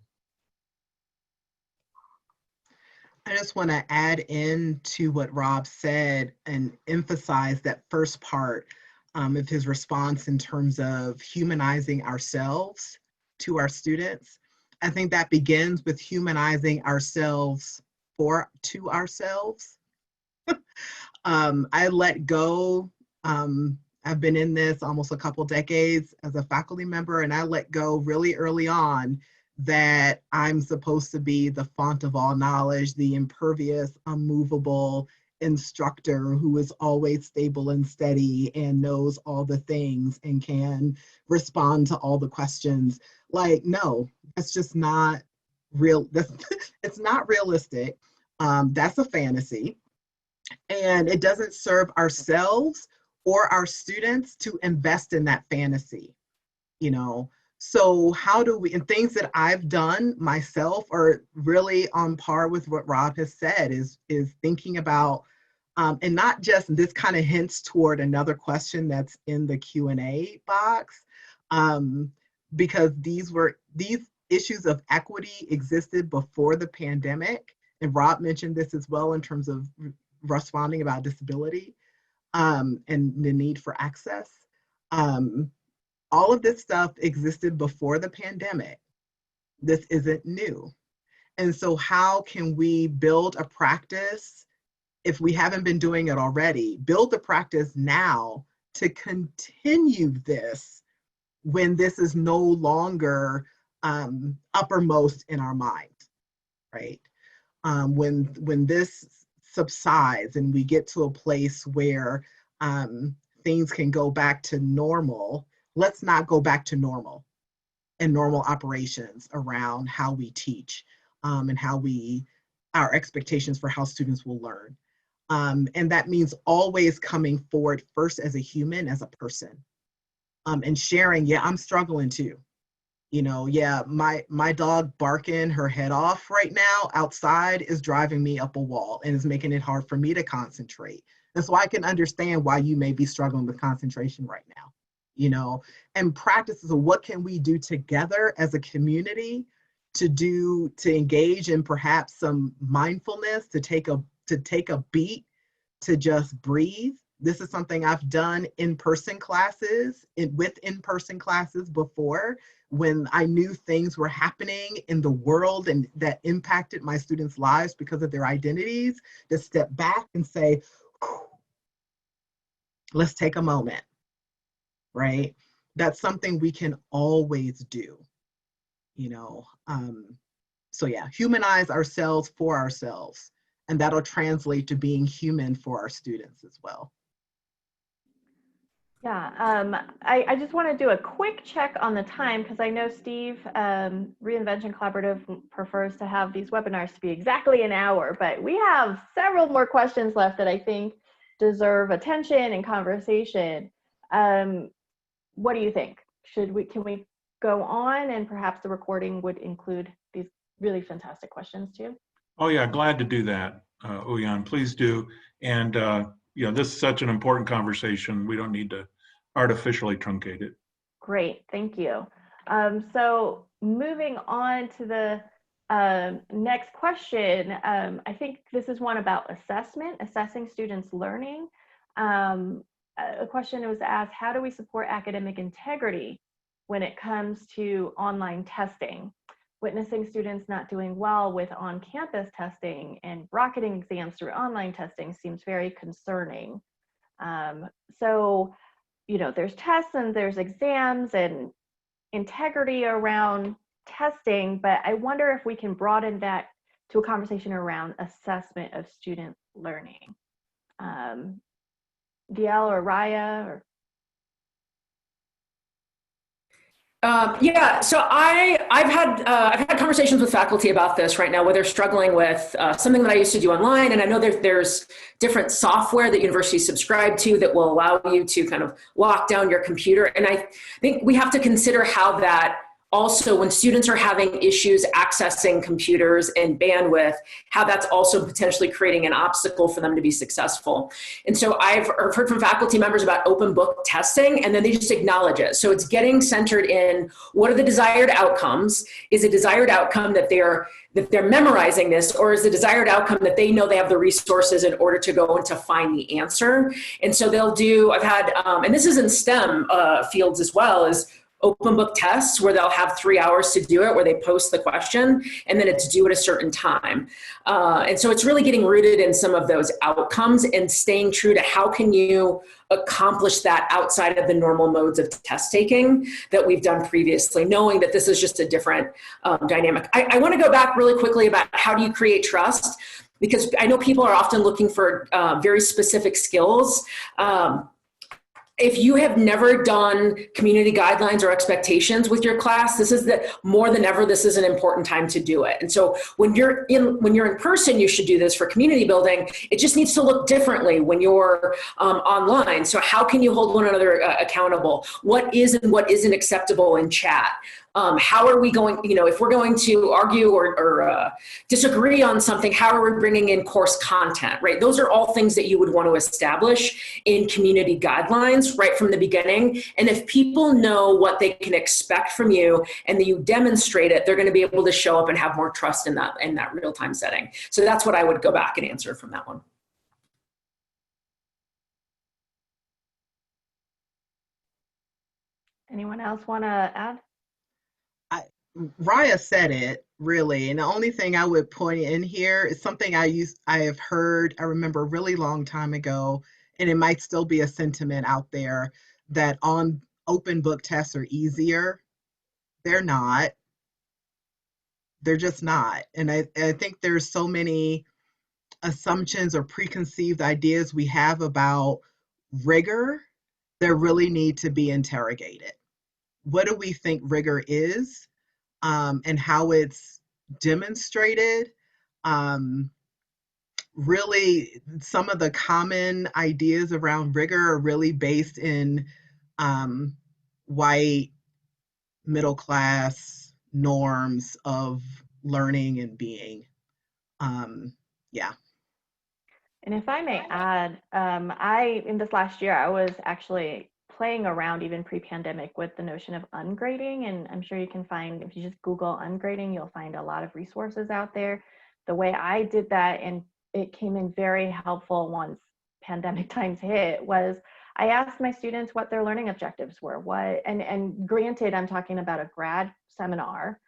I just want to add in to what Rob said and emphasize that first part of his response in terms of humanizing ourselves to our students. I think that begins with humanizing ourselves to ourselves. I let go. I've been in this almost a couple decades as a faculty member, and I let go really early on that I'm supposed to be the font of all knowledge, the impervious, unmovable instructor who is always stable and steady and knows all the things and can respond to all the questions. Like, no, that's just not real. It's not realistic. That's a fantasy. And it doesn't serve ourselves or our students to invest in that fantasy, So how do we, and things that I've done myself are really on par with what Rob has said, is thinking about, and not just, this kind of hints toward another question that's in the Q&A box, because these issues of equity existed before the pandemic, and Rob mentioned this as well in terms of responding about disability and the need for access. All of this stuff existed before the pandemic. This isn't new. And so how can we build a practice, if we haven't been doing it already, build the practice now to continue this when this is no longer uppermost in our minds, right? When this subsides and we get to a place where things can go back to normal, let's not go back to normal and normal operations around how we teach and our expectations for how students will learn. And that means always coming forward first as a human, as a person, and sharing, yeah, I'm struggling too. Yeah, my dog barking her head off right now outside is driving me up a wall and is making it hard for me to concentrate. And so I can understand why you may be struggling with concentration right now. And practices of what can we do together as a community to engage in perhaps some mindfulness, to take a beat, to just breathe. This is something I've done with in-person classes before, when I knew things were happening in the world and that impacted my students' lives because of their identities, to step back and say, let's take a moment. Right? That's something we can always do, So yeah, humanize ourselves for ourselves, and that'll translate to being human for our students as well. Yeah, I just want to do a quick check on the time, because I know Steve, Reinvention Collaborative, prefers to have these webinars to be exactly an hour, but we have several more questions left that I think deserve attention and conversation. What do you think? Can we go on, and perhaps the recording would include these really fantastic questions too? Oh yeah, glad to do that, Uyan, please do. And this is such an important conversation. We don't need to artificially truncate it. Great, thank you. So moving on to the next question, I think this is one about assessing students' learning. A question was asked, how do we support academic integrity when it comes to online testing? witnessing students not doing well with on-campus testing and rocketing exams through online testing seems very concerning. So, you know, there's tests and there's exams and integrity around testing, but I wonder if we can broaden that to a conversation around assessment of student learning. DL or Raya or yeah, so I've had conversations with faculty about this right now, where they're struggling with something that I used to do online, and I know there's different software that universities subscribe to that will allow you to kind of lock down your computer, and I think we have to consider how that also, when students are having issues accessing computers and bandwidth, how that's also potentially creating an obstacle for them to be successful. And so I've heard from faculty members about open book testing, and then they just acknowledge it. So it's getting centered in what are the desired outcomes? Is a desired outcome that they're memorizing this, or is the desired outcome that they know they have the resources in order to go and to find the answer? And so they'll do, I've had, and this is in STEM fields as well, is open book tests where they'll have 3 hours to do it, where they post the question and then it's due at a certain time. And so it's really getting rooted in some of those outcomes and staying true to how can you accomplish that outside of the normal modes of test taking that we've done previously, knowing that this is just a different dynamic. I want to go back really quickly about how do you create trust, because I know people are often looking for very specific skills. If you have never done community guidelines or expectations with your class, this is more than ever, this is an important time to do it. And so when you're in person, you should do this for community building. It just needs to look differently when you're online. So how can you hold one another accountable? What is and what isn't acceptable in chat? How are we going, if we're going to argue or disagree on something, how are we bringing in course content, right? Those are all things that you would want to establish in community guidelines right from the beginning. And if people know what they can expect from you and that you demonstrate it, they're going to be able to show up and have more trust in that real-time setting. So that's what I would go back and answer from that one. anyone else want to add? Raya said it really, and the only thing I would point in here is something I have heard, I remember a really long time ago, and it might still be a sentiment out there that on open book tests are easier. They're not. They're just not. And I think there's so many assumptions or preconceived ideas we have about rigor that really need to be interrogated. What do we think rigor is? And how it's demonstrated. Really, some of the common ideas around rigor are really based in white, middle class norms of learning and being. Yeah. And if I may add, in this last year, I was actually playing around even pre-pandemic with the notion of ungrading, and I'm sure you can find, if you just Google ungrading, you'll find a lot of resources out there. The way I did that, and it came in very helpful once pandemic times hit, was I asked my students what their learning objectives were. And granted, I'm talking about a grad seminar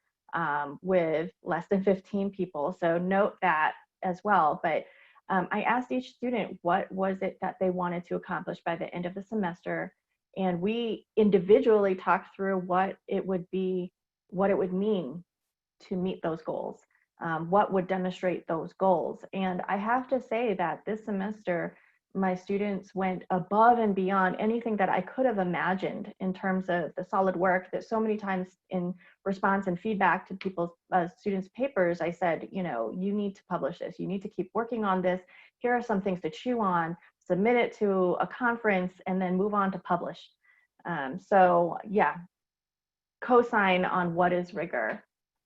with less than 15 people, so note that as well. But I asked each student what was it that they wanted to accomplish by the end of the semester. And we individually talked through what it would mean to meet those goals, what would demonstrate those goals. And I have to say that this semester, my students went above and beyond anything that I could have imagined in terms of the solid work that so many times in response and feedback to people's students' papers, I said, you need to publish this, you need to keep working on this. Here are some things to chew on, submit it to a conference, and then move on to publish. So yeah, co-sign on what is rigor.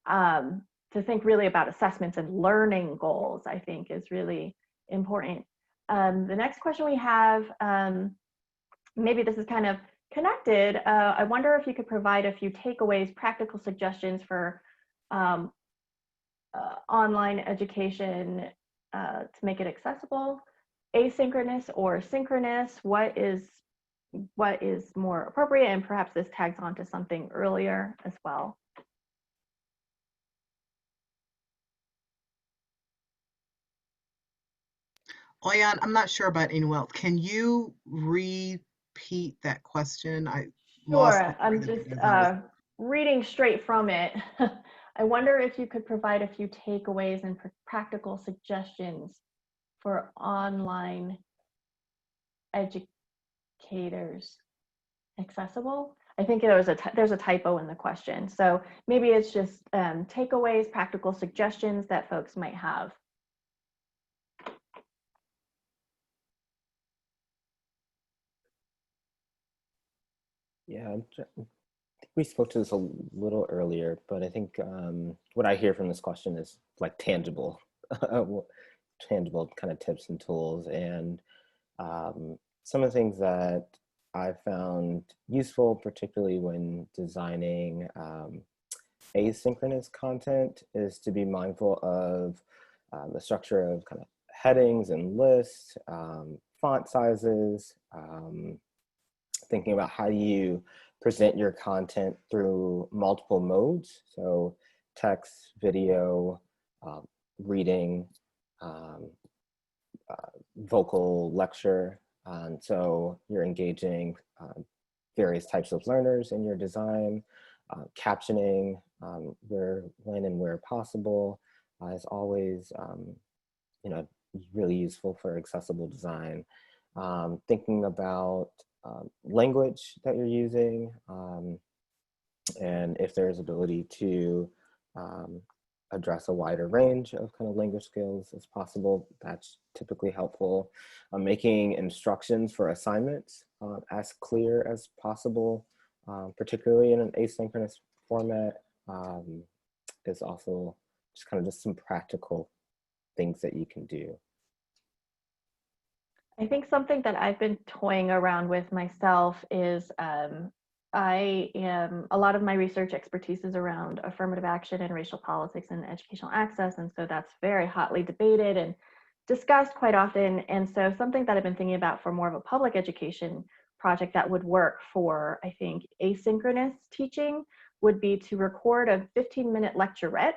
To think really about assessments and learning goals, I think is really important. The next question we have, maybe this is kind of connected. I wonder if you could provide a few takeaways, practical suggestions for online education to make it accessible, asynchronous or synchronous. What is more appropriate? And perhaps this tags on to something earlier as well. Oyan, I'm not sure about anyone else. Can you repeat that question? I lost the Sure, I'm thread of it just as I was. reading straight from it. I wonder if you could provide a few takeaways and practical suggestions for online educators. Accessible? I think there's a typo in the question. So maybe it's just takeaways, practical suggestions that folks might have. Yeah, we spoke to this a little earlier, but I think what I hear from this question is like tangible, tangible kind of tips and tools. And some of the things that I found useful, particularly when designing asynchronous content, is to be mindful of the structure of kind of headings and lists, font sizes, thinking about how you present your content through multiple modes. So text, video, reading, vocal lecture. And so you're engaging various types of learners in your design. Captioning when and where possible is always really useful for accessible design. Thinking about language that you're using, and if there's ability to address a wider range of kind of language skills as possible, that's typically helpful. Making instructions for assignments as clear as possible, particularly in an asynchronous format, is also just some practical things that you can do. I think something that I've been toying around with myself is a lot of my research expertise is around affirmative action and racial politics and educational access. And so that's very hotly debated and discussed quite often. And so something that I've been thinking about for more of a public education project that would work for, I think, asynchronous teaching would be to record a 15-minute lecturette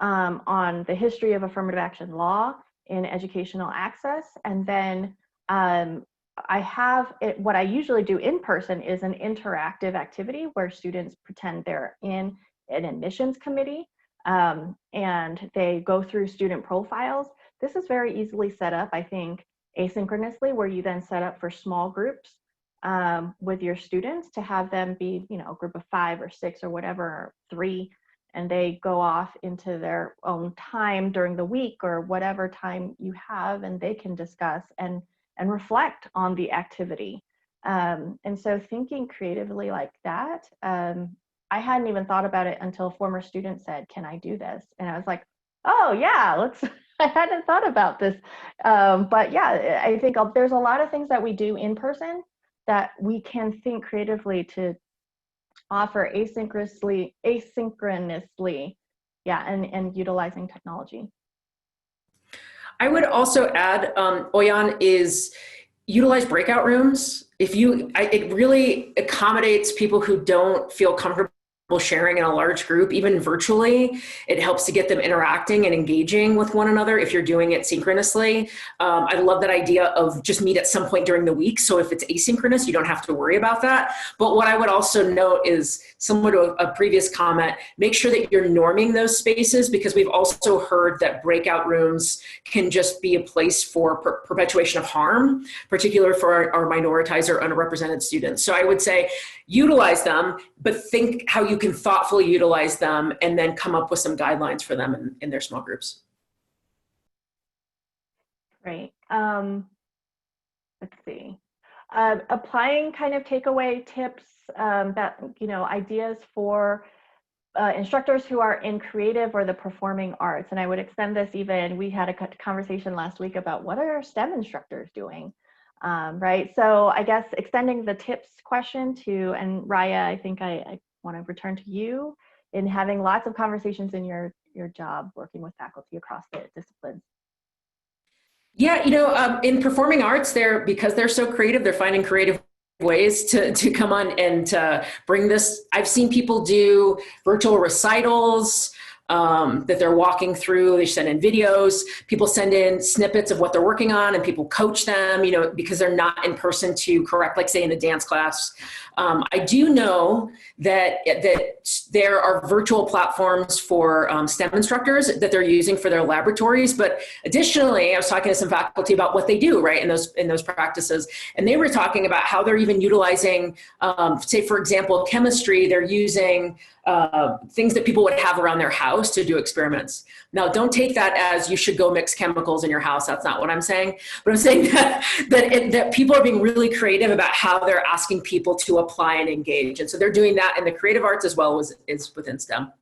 on the history of affirmative action law in educational access. And then I have it, what I usually do in person is an interactive activity where students pretend they're in an admissions committee and they go through student profiles. This is very easily set up, I think, asynchronously, where you then set up for small groups with your students to have them be, a group of 5 or 6 or whatever, or 3, and they go off into their own time during the week or whatever time you have, and they can discuss and reflect on the activity. And so thinking creatively like that, I hadn't even thought about it until a former student said, "Can I do this?" And I was like, "Oh yeah, let's." I hadn't thought about this. But yeah, I think there's a lot of things that we do in person that we can think creatively to offer asynchronously, yeah, and utilizing technology. I would also add, Oyan, is utilize breakout rooms. It really accommodates people who don't feel comfortable sharing in a large group, even virtually. It helps to get them interacting and engaging with one another if you're doing it synchronously. I love that idea of just meet at some point during the week. So if it's asynchronous, you don't have to worry about that. But what I would also note is, similar to a previous comment, make sure that you're norming those spaces, because we've also heard that breakout rooms can just be a place for perpetuation of harm, particularly for our minoritized or underrepresented students. So I would say utilize them, but think how you can thoughtfully utilize them and then come up with some guidelines for them in their small groups. Great. Let's see. Applying kind of takeaway tips that, ideas for instructors who are in creative or the performing arts. And I would extend this even, we had a conversation last week about what are STEM instructors doing, right? So I guess extending the tips question to, and Raya, I think I want to return to you in having lots of conversations in your job working with faculty across the disciplines. Yeah, in performing arts, because they're so creative, they're finding creative ways to come on and to bring this. I've seen people do virtual recitals. that they're walking through. They send in videos, people send in snippets of what they're working on, and people coach them, you know, because they're not in person to correct, like say in a dance class. I do know that there are virtual platforms for STEM instructors that they're using for their laboratories. But additionally, I was talking to some faculty about what they do, right, in those practices. And they were talking about how they're even utilizing, say, for example, chemistry, they're using things that people would have around their house to do experiments. Now, don't take that as you should go mix chemicals in your house. That's not what I'm saying. But I'm saying that people are being really creative about how they're asking people to apply and engage. And so they're doing that in the creative arts as well as within STEM.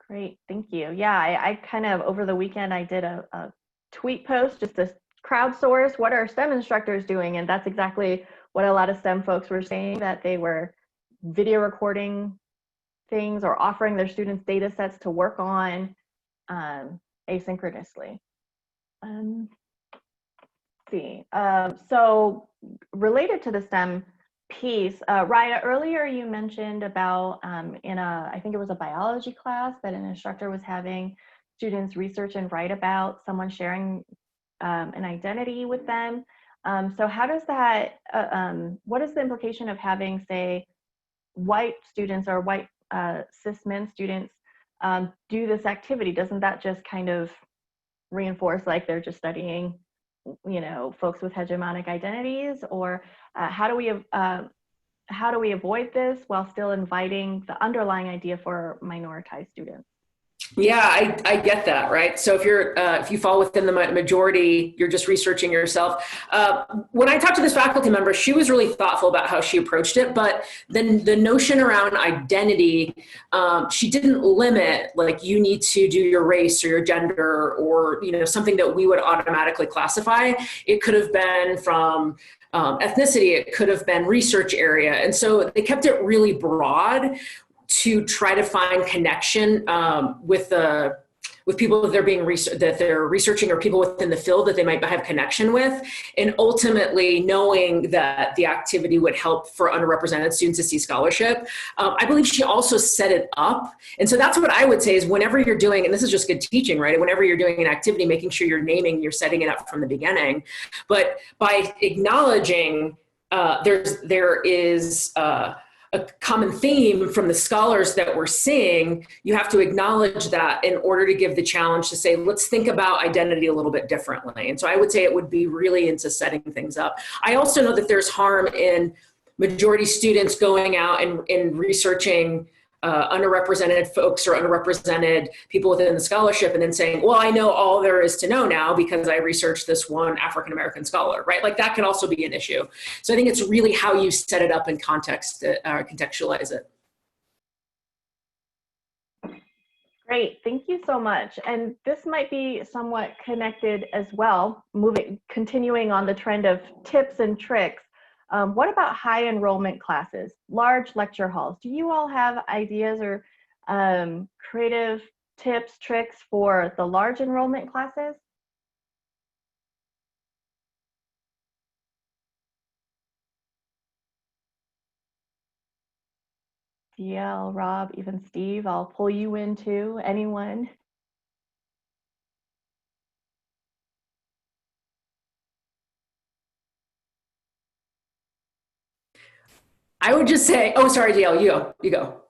Great, thank you. Yeah, I kind of, over the weekend, I did a tweet post just to crowdsource what are STEM instructors doing, and that's exactly what a lot of STEM folks were saying, that they were video recording things or offering their students data sets to work on asynchronously. So related to the STEM piece, Raya, earlier you mentioned about I think it was a biology class, that an instructor was having students research and write about someone sharing an identity with them. So how does that, what is the implication of having, say, white students or white cis men students do this activity? Doesn't that just kind of reinforce like they're just studying, you know, folks with hegemonic identities? Or how do we avoid this while still inviting the underlying idea for minoritized students? Yeah, I get that, right? So if you fall within the majority, you're just researching yourself. When I talked to this faculty member, she was really thoughtful about how she approached it, but then the notion around identity, she didn't limit, like, you need to do your race or your gender or, you know, something that we would automatically classify. It could have been from ethnicity, it could have been research area. And so they kept it really broad to try to find connection with people that they're researching, or people within the field that they might have connection with, and ultimately knowing that the activity would help for underrepresented students to see scholarship. I believe she also set it up. And so that's what I would say is, whenever you're doing, and this is just good teaching, right? Whenever you're doing an activity, making sure you're setting it up from the beginning. But by acknowledging there is a common theme from the scholars that we're seeing, you have to acknowledge that in order to give the challenge to say, let's think about identity a little bit differently. And so I would say it would be really into setting things up. I also know that there's harm in majority students going out and researching underrepresented folks or underrepresented people within the scholarship, and then saying, well, I know all there is to know now because I researched this one African-American scholar, right? Like, that could also be an issue. So I think it's really how you set it up in context, contextualize it. Great, thank you so much. And this might be somewhat connected as well, continuing on the trend of tips and tricks. What about high enrollment classes, large lecture halls? Do you all have ideas or creative tips, tricks for the large enrollment classes? DL, Rob, even Steve, I'll pull you in too. Anyone? I would just say, oh, sorry, DL, you go.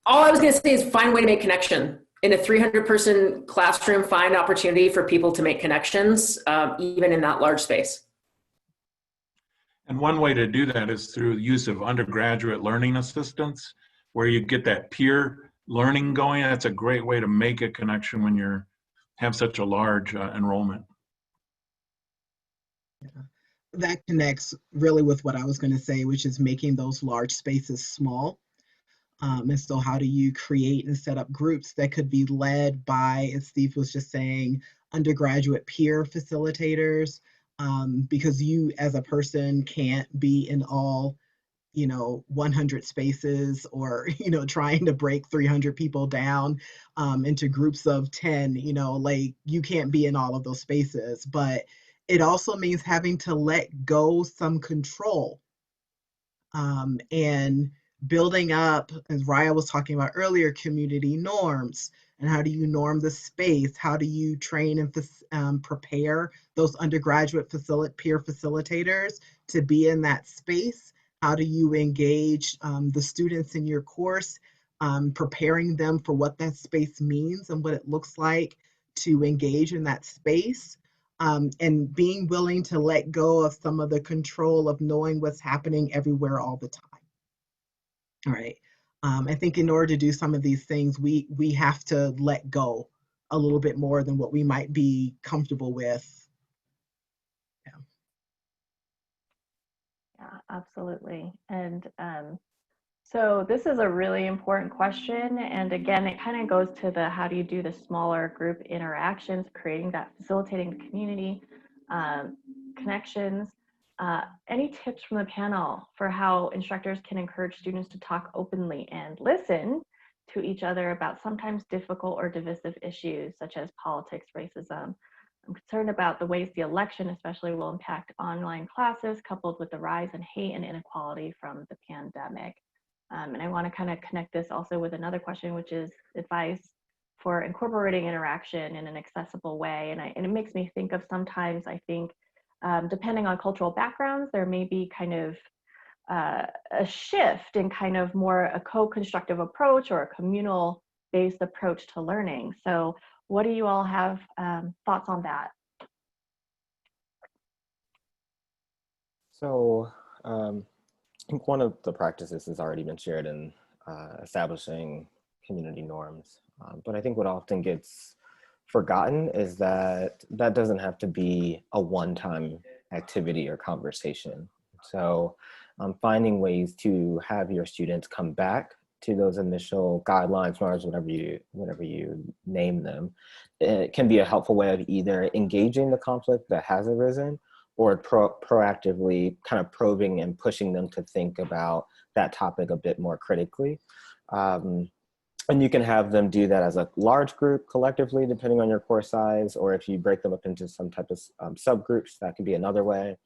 All I was going to say is find a way to make connection. In a 300-person classroom, find opportunity for people to make connections, even in that large space. And one way to do that is through the use of undergraduate learning assistants, where you get that peer learning going. That's a great way to make a connection when you have such a large enrollment. Yeah. That connects really with what I was going to say, which is making those large spaces small. And so how do you create and set up groups that could be led by, as Steve was just saying, undergraduate peer facilitators, because you as a person can't be in all, 100 spaces, or, trying to break 300 people down into groups of 10, like, you can't be in all of those spaces. But it also means having to let go some control and building up, as Raya was talking about earlier, community norms. And how do you norm the space? How do you train and prepare those undergraduate peer facilitators to be in that space? How do you engage the students in your course, preparing them for what that space means and what it looks like to engage in that space? And being willing to let go of some of the control of knowing what's happening everywhere all the time. All right. I think in order to do some of these things, we have to let go a little bit more than what we might be comfortable with. Yeah, absolutely. And so this is a really important question. And again, it kind of goes to the how do you do the smaller group interactions, creating that facilitating the community connections. Any tips from the panel for how instructors can encourage students to talk openly and listen to each other about sometimes difficult or divisive issues such as politics, racism? I'm concerned about the ways the election especially will impact online classes coupled with the rise in hate and inequality from the pandemic. And I want to kind of connect this also with another question, which is advice for incorporating interaction in an accessible way. And it makes me think of sometimes, I think, depending on cultural backgrounds, there may be kind of a shift in kind of more a co-constructive approach or a communal-based approach to learning. So what do you all have thoughts on that? So I think one of the practices has already been shared in establishing community norms. But I think what often gets forgotten is that that doesn't have to be a one-time activity or conversation. So finding ways to have your students come back to those initial guidelines, norms, whatever you name them, it can be a helpful way of either engaging the conflict that has arisen or proactively kind of probing and pushing them to think about that topic a bit more critically. And you can have them do that as a large group collectively, depending on your course size, or if you break them up into some type of subgroups, that could be another way.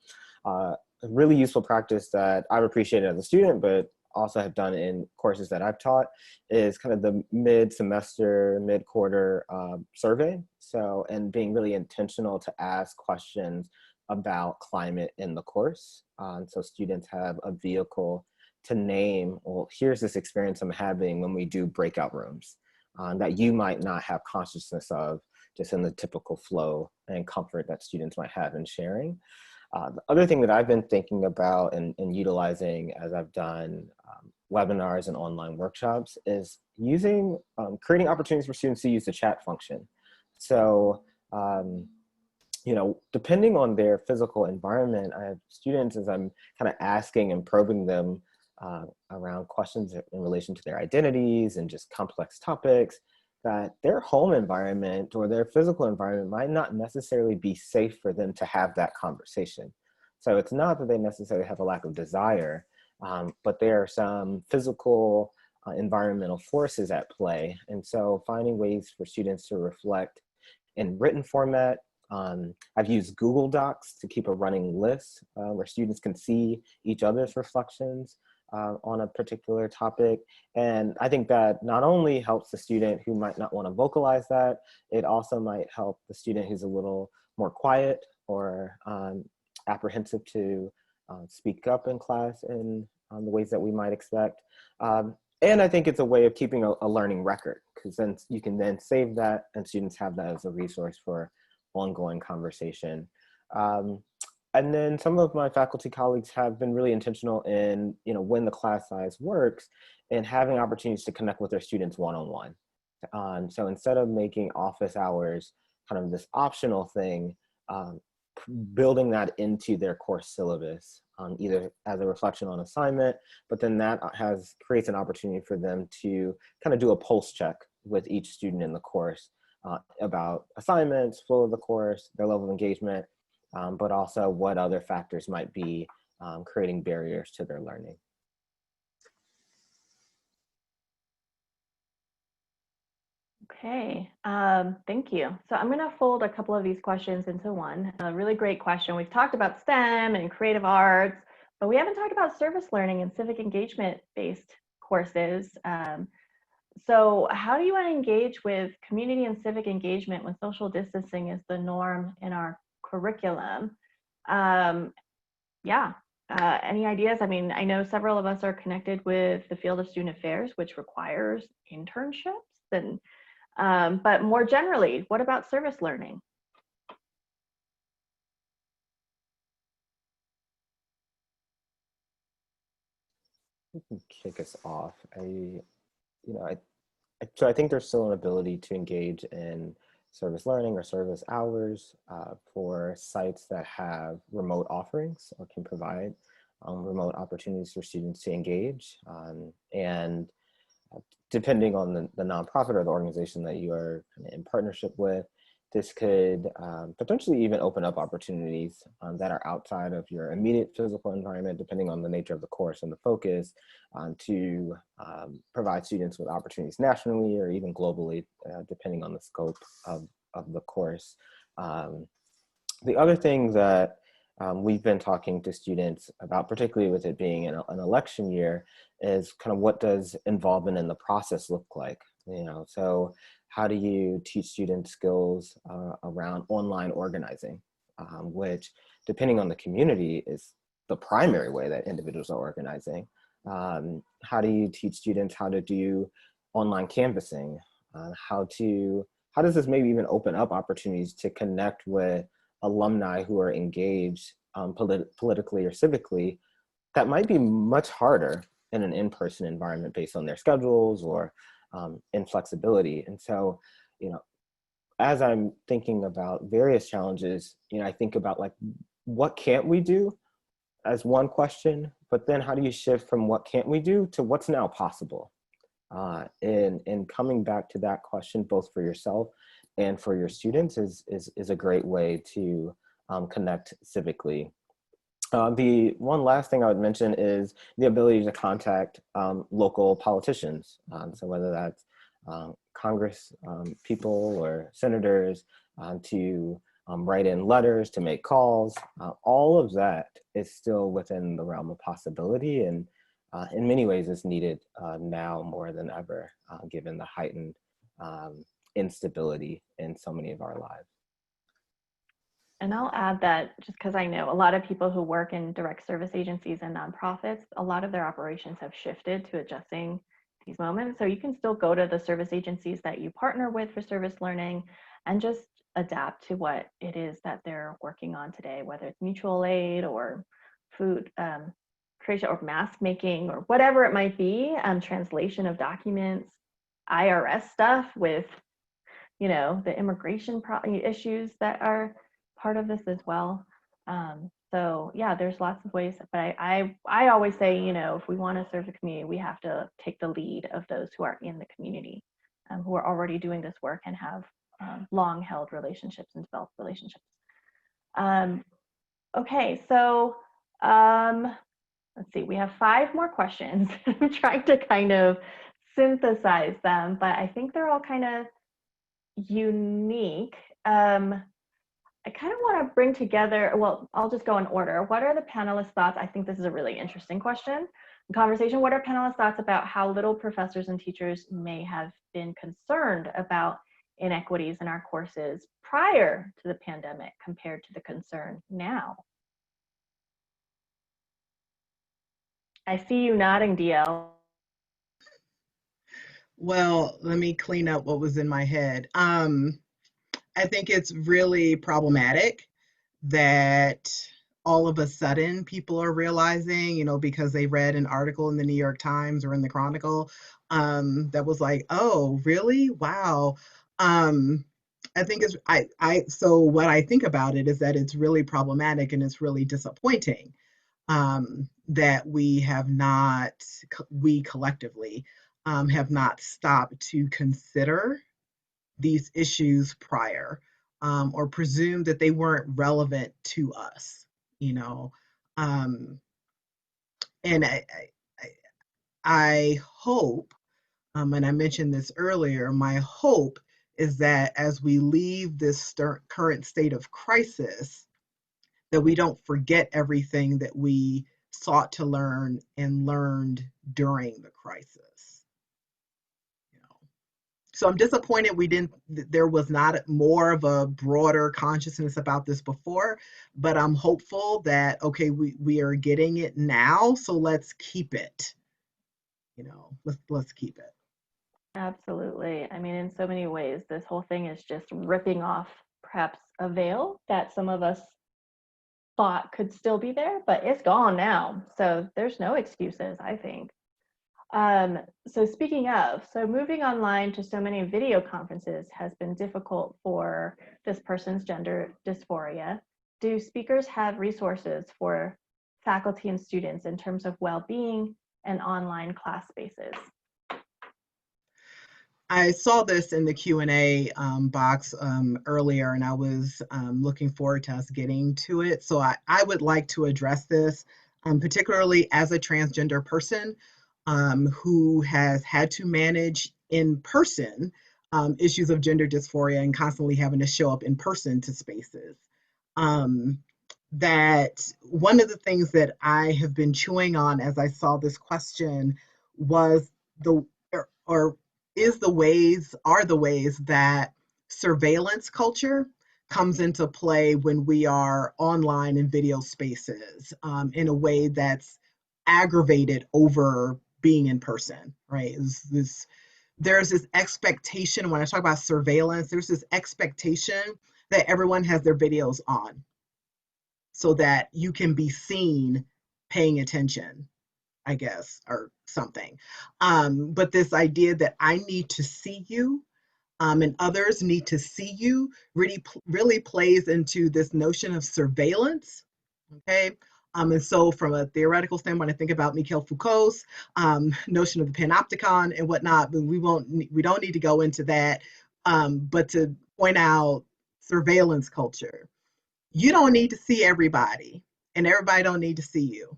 A really useful practice that I've appreciated as a student, but also have done in courses that I've taught is kind of the mid-semester, mid-quarter survey. So, and being really intentional to ask questions about climate in the course. So students have a vehicle to name, well, here's this experience I'm having when we do breakout rooms that you might not have consciousness of just in the typical flow and comfort that students might have in sharing. The other thing that I've been thinking about and utilizing as I've done webinars and online workshops is using, creating opportunities for students to use the chat function. So, you know, depending on their physical environment, I have students as I'm kind of asking and probing them around questions in relation to their identities and just complex topics, that their home environment or their physical environment might not necessarily be safe for them to have that conversation. So it's not that they necessarily have a lack of desire, but there are some physical environmental forces at play. And so finding ways for students to reflect in written format. I've used Google Docs to keep a running list where students can see each other's reflections on a particular topic. And I think that not only helps the student who might not want to vocalize that, it also might help the student who's a little more quiet or apprehensive to speak up in class in the ways that we might expect. And I think it's a way of keeping a learning record, because then you can then save that and students have that as a resource for ongoing conversation. And then some of my faculty colleagues have been really intentional in, you know, when the class size works, and having opportunities to connect with their students one-on-one. So instead of making office hours kind of this optional thing, building that into their course syllabus, either as a reflection on assignment, but then that creates an opportunity for them to kind of do a pulse check with each student in the course about assignments, flow of the course, their level of engagement, but also what other factors might be creating barriers to their learning. Okay, thank you. So I'm going to fold a couple of these questions into one. A really great question. We've talked about STEM and creative arts, but we haven't talked about service learning and civic engagement-based courses. So how do you want to engage with community and civic engagement when social distancing is the norm in our curriculum? Any ideas? I mean, I know several of us are connected with the field of student affairs, which requires internships, and but more generally, what about service learning? You can kick us off. So I think there's still an ability to engage in service learning or service hours for sites that have remote offerings or can provide remote opportunities for students to engage. And depending on the nonprofit or the organization that you are in partnership with, this could potentially even open up opportunities that are outside of your immediate physical environment, depending on the nature of the course and the focus, to provide students with opportunities nationally or even globally, depending on the scope of the course. The other thing that we've been talking to students about, particularly with it being an election year, is kind of what does involvement in the process look like? So how do you teach students skills around online organizing, which, depending on the community, is the primary way that individuals are organizing? How do you teach students how to do online canvassing? How does this maybe even open up opportunities to connect with alumni who are engaged politically or civically that might be much harder in an in-person environment based on their schedules or inflexibility? And so, as I'm thinking about various challenges, I think about like, what can't we do as one question, but then how do you shift from what can't we do to what's now possible? And coming back to that question, both for yourself and for your students, is a great way to connect civically. The one last thing I would mention is the ability to contact local politicians. So whether that's Congress people or senators, to write in letters, to make calls, all of that is still within the realm of possibility, and in many ways is needed now more than ever, given the heightened instability in so many of our lives. And I'll add that, just because I know a lot of people who work in direct service agencies and nonprofits, a lot of their operations have shifted to adjusting these moments. So you can still go to the service agencies that you partner with for service learning and just adapt to what it is that they're working on today, whether it's mutual aid or food creation or mask making or whatever it might be, translation of documents, IRS stuff with, the immigration issues that are part of this as well. So yeah, there's lots of ways, but I always say, if we want to serve the community, we have to take the lead of those who are in the community, who are already doing this work and have long held relationships and developed relationships. Okay, so let's see, we have 5 more questions. I'm trying to kind of synthesize them, but I think they're all kind of unique. I kind of want to bring together, well, I'll just go in order. What are the panelists' thoughts? I think this is a really interesting question. Conversation, what are panelists' thoughts about how little professors and teachers may have been concerned about inequities in our courses prior to the pandemic compared to the concern now? I see you nodding, DL. Well, let me clean up what was in my head. I think it's really problematic that all of a sudden people are realizing, because they read an article in the New York Times or in the Chronicle that was like, oh, really? Wow. I think so what I think about it is that it's really problematic and it's really disappointing that we collectively have not stopped to consider these issues prior, or presume that they weren't relevant to us, and I hope, and I mentioned this earlier, my hope is that as we leave this current state of crisis, that we don't forget everything that we sought to learn and learned during the crisis. You know, so I'm disappointed there was not more of a broader consciousness about this before, but I'm hopeful that, okay, we are getting it now, so let's keep it. You know, let's keep it. Absolutely. I mean, in so many ways, this whole thing is just ripping off perhaps a veil that some of us thought could still be there, but it's gone now. So there's no excuses, I think. So speaking of, so moving online to so many video conferences has been difficult for this person's gender dysphoria. Do speakers have resources for faculty and students in terms of well-being and online class spaces? I saw this in the Q&A box earlier, and I was looking forward to us getting to it. So I would like to address this, particularly as a transgender person who has had to manage in person issues of gender dysphoria and constantly having to show up in person to spaces. That one of the things that I have been chewing on as I saw this question was are the ways that surveillance culture comes into play when we are online in video spaces in a way that's aggravated over being in person, right? There's this expectation, when I talk about surveillance, there's this expectation that everyone has their videos on so that you can be seen paying attention, I guess, or something. But this idea that I need to see you and others need to see you really plays into this notion of surveillance, okay? And so from a theoretical standpoint, I think about Michel Foucault's notion of the panopticon and whatnot, but we don't need to go into that. But to point out surveillance culture, you don't need to see everybody and everybody don't need to see you.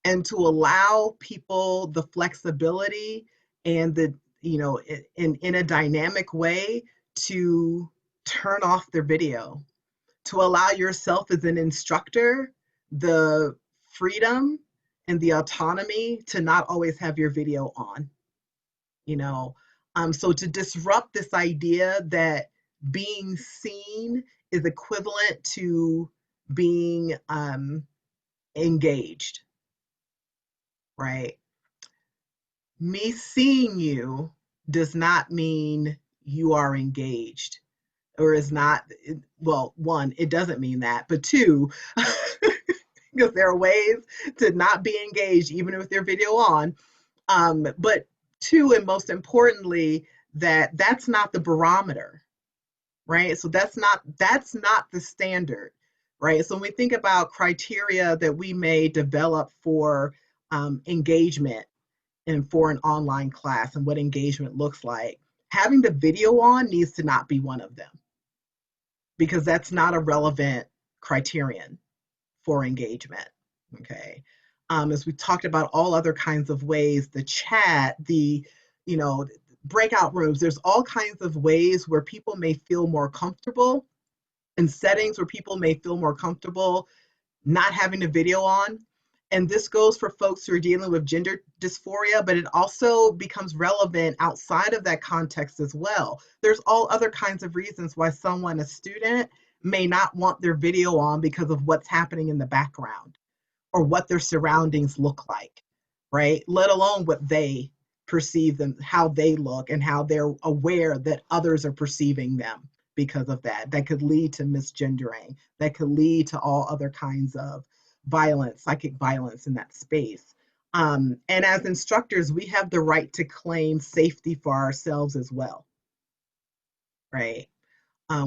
And to allow people the flexibility and the, you know, in a dynamic way to turn off their video, to allow yourself as an instructor the freedom and the autonomy to not always have your video on, you know. So to disrupt this idea that being seen is equivalent to being engaged, right? Me seeing you does not mean you are engaged, or is not, well, one, it doesn't mean that, but two, because there are ways to not be engaged even with your video on. But two, and most importantly, that's not the barometer, right? So that's not the standard, right? So when we think about criteria that we may develop for engagement and for an online class and what engagement looks like, having the video on needs to not be one of them, because that's not a relevant criterion for engagement, okay? As we talked about all other kinds of ways, the chat, the, you know, breakout rooms, there's all kinds of ways where people may feel more comfortable, in settings where people may feel more comfortable not having a video on. And this goes for folks who are dealing with gender dysphoria, but it also becomes relevant outside of that context as well. There's all other kinds of reasons why someone, a student, may not want their video on because of what's happening in the background or what their surroundings look like, right? Let alone what they perceive them, how they look, and how they're aware that others are perceiving them because of that. That could lead to misgendering, that could lead to all other kinds of violence, psychic violence in that space. And as instructors, we have the right to claim safety for ourselves as well, right?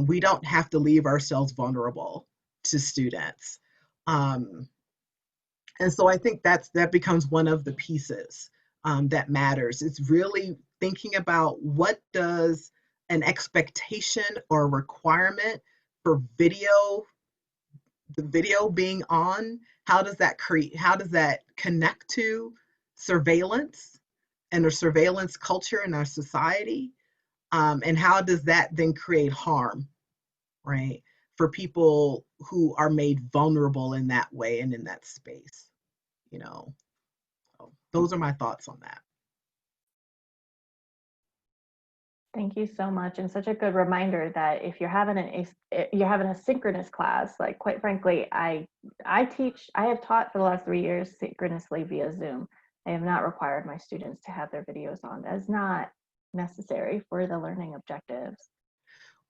We don't have to leave ourselves vulnerable to students. And so I think that becomes one of the pieces that matters. It's really thinking about what does an expectation or requirement for the video being on, how does that connect to surveillance and a surveillance culture in our society? And how does that then create harm, right, for people who are made vulnerable in that way and in that space? you know. So those are my thoughts on that. Thank you so much, and such a good reminder that if you're having a synchronous class, like quite frankly, I have taught for the last 3 years synchronously via Zoom. I have not required my students to have their videos on. That is not necessary for the learning objectives.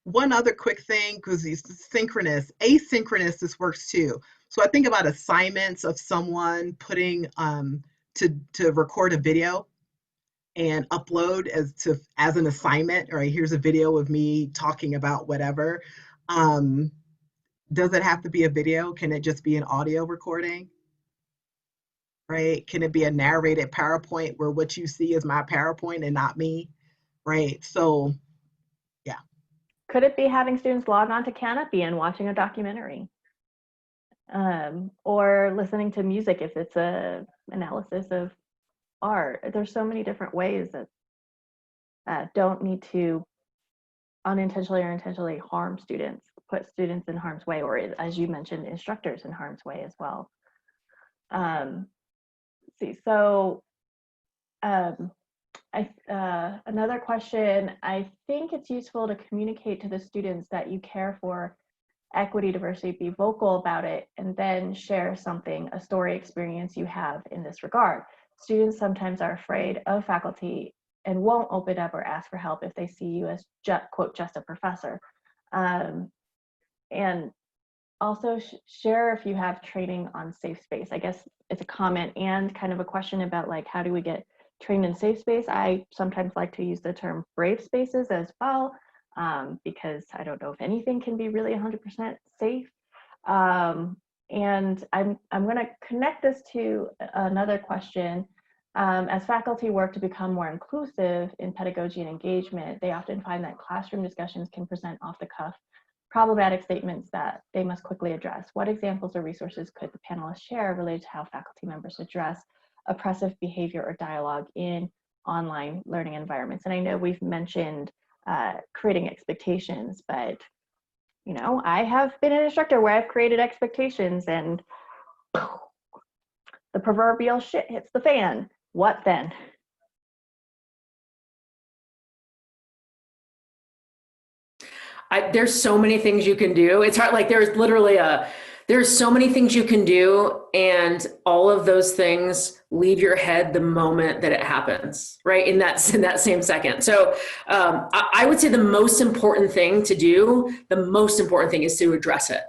One other quick thing, because it's synchronous, asynchronous, this works too. So I think about assignments of someone putting to record a video and upload as an assignment. Right, here's a video of me talking about whatever. Does it have to be a video? Can it just be an audio recording? Right? Can it be a narrated PowerPoint where what you see is my PowerPoint and not me? Right? So yeah. Could it be having students log on to Canopy and watching a documentary? Or listening to music if it's a analysis of art. There's so many different ways that don't need to unintentionally or intentionally harm students, put students in harm's way, or as you mentioned, instructors in harm's way as well. Another question, I think it's useful to communicate to the students that you care for equity, diversity, be vocal about it, and then share something, a story experience you have in this regard. Students sometimes are afraid of faculty and won't open up or ask for help if they see you as quote, just a professor. And also share if you have training on safe space. I guess it's a comment and kind of a question about like, how do we get trained in safe space? I sometimes like to use the term brave spaces as well, because I don't know if anything can be really 100% safe. And I'm going to connect this to another question. As faculty work to become more inclusive in pedagogy and engagement, they often find that classroom discussions can present off-the-cuff problematic statements that they must quickly address. What examples or resources could the panelists share related to how faculty members address oppressive behavior or dialogue in online learning environments? And I know we've mentioned creating expectations, but you know, I have been an instructor where I've created expectations and the proverbial shit hits the fan. What then? There's so many things you can do. It's hard, like there's so many things you can do, and all of those things leave your head the moment that it happens, right? In that same second. So I would say the most important thing to do, is to address it.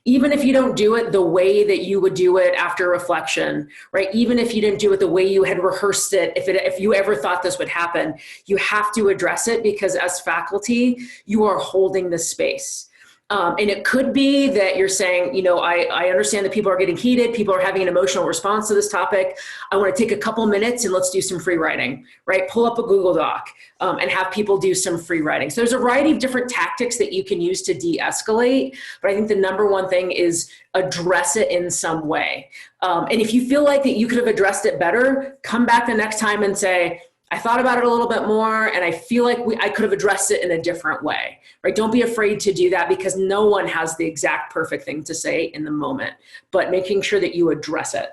Even if you don't do it the way that you would do it after reflection, right? Even if you didn't do it the way you had rehearsed it, if you ever thought this would happen, you have to address it, because as faculty, you are holding the space. And it could be that you're saying, you know, I understand that people are getting heated, people are having an emotional response to this topic. I want to take a couple minutes and let's do some free writing, right? Pull up a Google Doc and have people do some free writing. So there's a variety of different tactics that you can use to de-escalate, but I think the number one thing is address it in some way. And if you feel like that you could have addressed it better, come back the next time and say, I thought about it a little bit more and I feel like I could have addressed it in a different way, right? Don't be afraid to do that, because no one has the exact perfect thing to say in the moment, but making sure that you address it.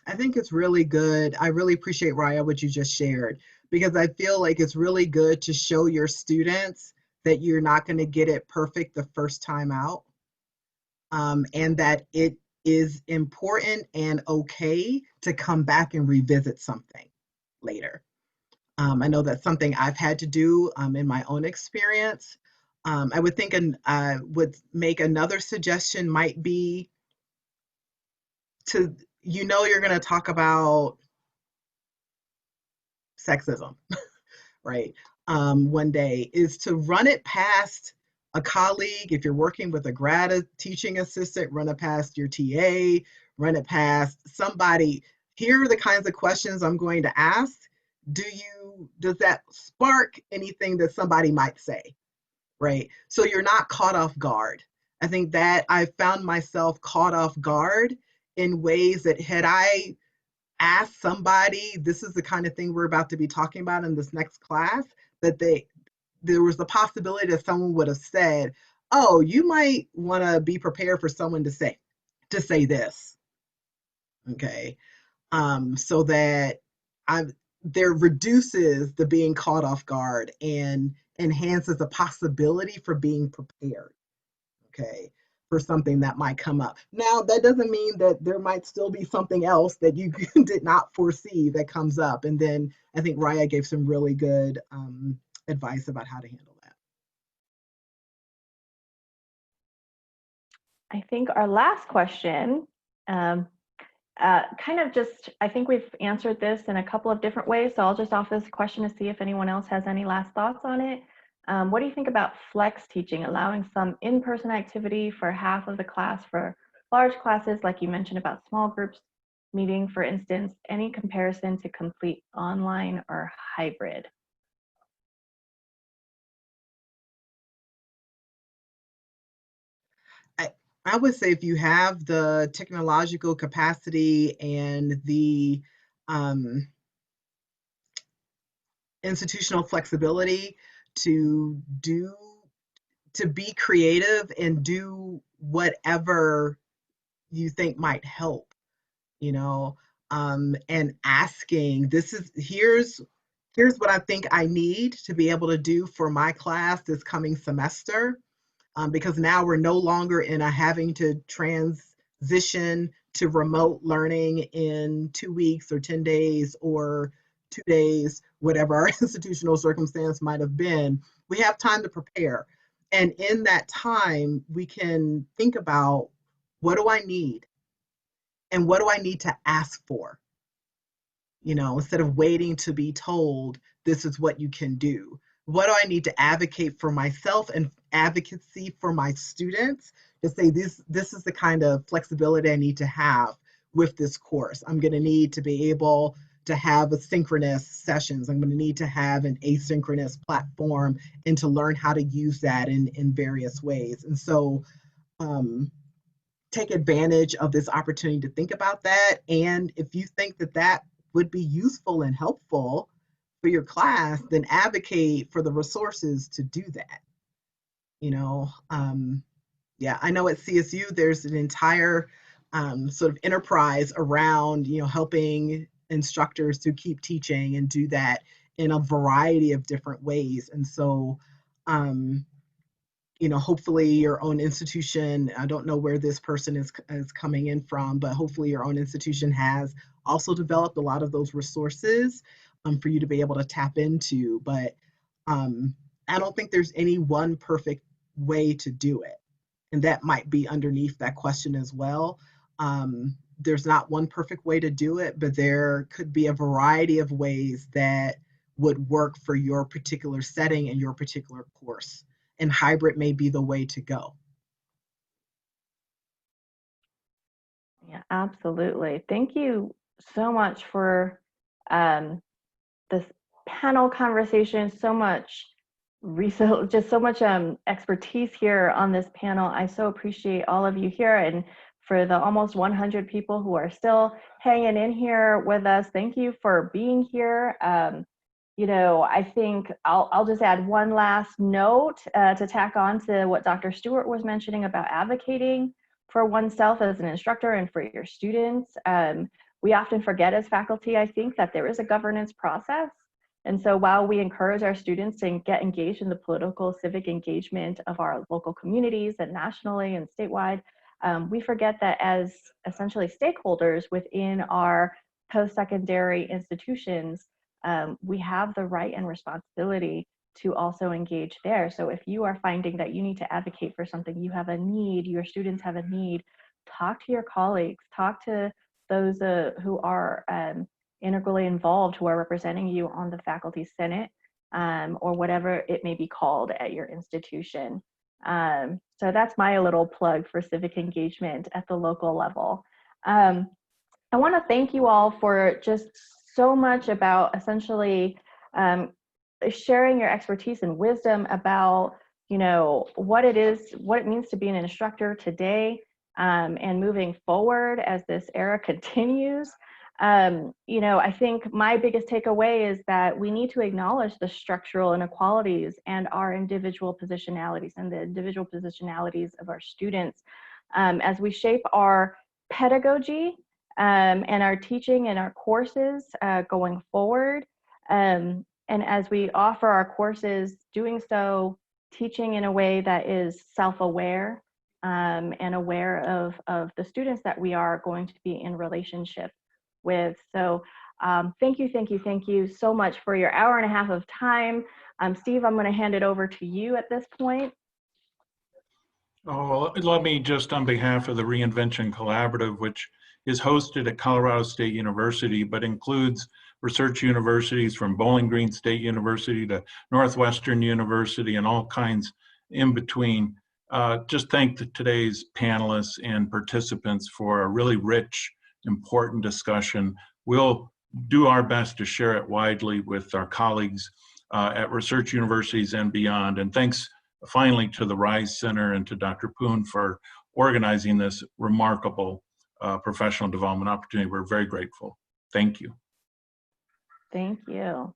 I think it's really good. I really appreciate, Raya, what you just shared, because I feel like it's really good to show your students that you're not going to get it perfect the first time out, and that it is important and okay to come back and revisit something later. I know that's something I've had to do in my own experience. I would think I would make another suggestion might be to, you know, you're going to talk about sexism, right? One day, is to run it past a colleague. If you're working with a grad teaching assistant, run it past your TA, run it past somebody. Here are the kinds of questions I'm going to ask. Does that spark anything that somebody might say, right? So you're not caught off guard. I think that I found myself caught off guard in ways that, had I asked somebody, this is the kind of thing we're about to be talking about in this next class, that there was the possibility that someone would have said, oh, you might want to be prepared for someone to say to say this, okay? So that there reduces the being caught off guard and enhances the possibility for being prepared, okay, for something that might come up. Now, that doesn't mean that there might still be something else that you did not foresee that comes up. And then I think Raya gave some really good advice about how to handle that. I think our last question, kind of just, I think we've answered this in a couple of different ways, so I'll just offer this question to see if anyone else has any last thoughts on it. What do you think about flex teaching, allowing some in-person activity for half of the class for large classes, like you mentioned about small groups meeting, for instance, any comparison to complete online or hybrid? I would say if you have the technological capacity and the institutional flexibility to be creative and do whatever you think might help, you know, and asking, here's what I think I need to be able to do for my class this coming semester. Because now we're no longer in a having to transition to remote learning in 2 weeks or 10 days or 2 days, whatever our institutional circumstance might have been. We have time to prepare. And in that time, we can think about, what do I need? And what do I need to ask for? You know, instead of waiting to be told, this is what you can do. What do I need to advocate for myself and advocacy for my students to say, this is the kind of flexibility I need to have with this course. I'm going to need to be able to have asynchronous sessions. I'm going to need to have an asynchronous platform and to learn how to use that in various ways. And so take advantage of this opportunity to think about that. And if you think that that would be useful and helpful for your class, then advocate for the resources to do that. You know, yeah, I know at CSU there's an entire sort of enterprise around, you know, helping instructors to keep teaching and do that in a variety of different ways. And so, you know, hopefully your own institution, I don't know where this person is coming in from, but hopefully your own institution has also developed a lot of those resources for you to be able to tap into. But I don't think there's any one perfect way to do it. And that might be underneath that question as well. There's not one perfect way to do it, but there could be a variety of ways that would work for your particular setting and your particular course. And hybrid may be the way to go. Yeah, absolutely. Thank you so much for this panel conversation, so much research, just so much expertise here on this panel. I so appreciate all of you here, and for the almost 100 people who are still hanging in here with us, thank you for being here. You know, I think I'll just add one last note to tack on to what Dr. Stewart was mentioning about advocating for oneself as an instructor and for your students. We often forget as faculty, I think, that there is a governance process. And so while we encourage our students to get engaged in the political, civic engagement of our local communities and nationally and statewide, we forget that as essentially stakeholders within our post-secondary institutions, we have the right and responsibility to also engage there. So if you are finding that you need to advocate for something, you have a need, your students have a need, talk to your colleagues, talk to those who are integrally involved, who are representing you on the faculty senate or whatever it may be called at your institution. So that's my little plug for civic engagement at the local level. I want to thank you all for just so much about essentially sharing your expertise and wisdom about, you know, what it means to be an instructor today and moving forward as this era continues. You know, I think my biggest takeaway is that we need to acknowledge the structural inequalities and our individual positionalities and the individual positionalities of our students as we shape our pedagogy and our teaching and our courses going forward. And as we offer our courses, doing so, teaching in a way that is self-aware and aware of the students that we are going to be in relationship with. So thank you so much for your hour and a half of time. Steve, I'm going to hand it over to you at this point. Oh, let me just, on behalf of the Reinvention Collaborative, which is hosted at Colorado State University, but includes research universities from Bowling Green State University to Northwestern University and all kinds in between. Just thank today's panelists and participants for a really rich, important discussion. We'll do our best to share it widely with our colleagues at research universities and beyond. And thanks finally to the RISE Center and to Dr. Poon for organizing this remarkable professional development opportunity. We're very grateful. Thank you. Thank you.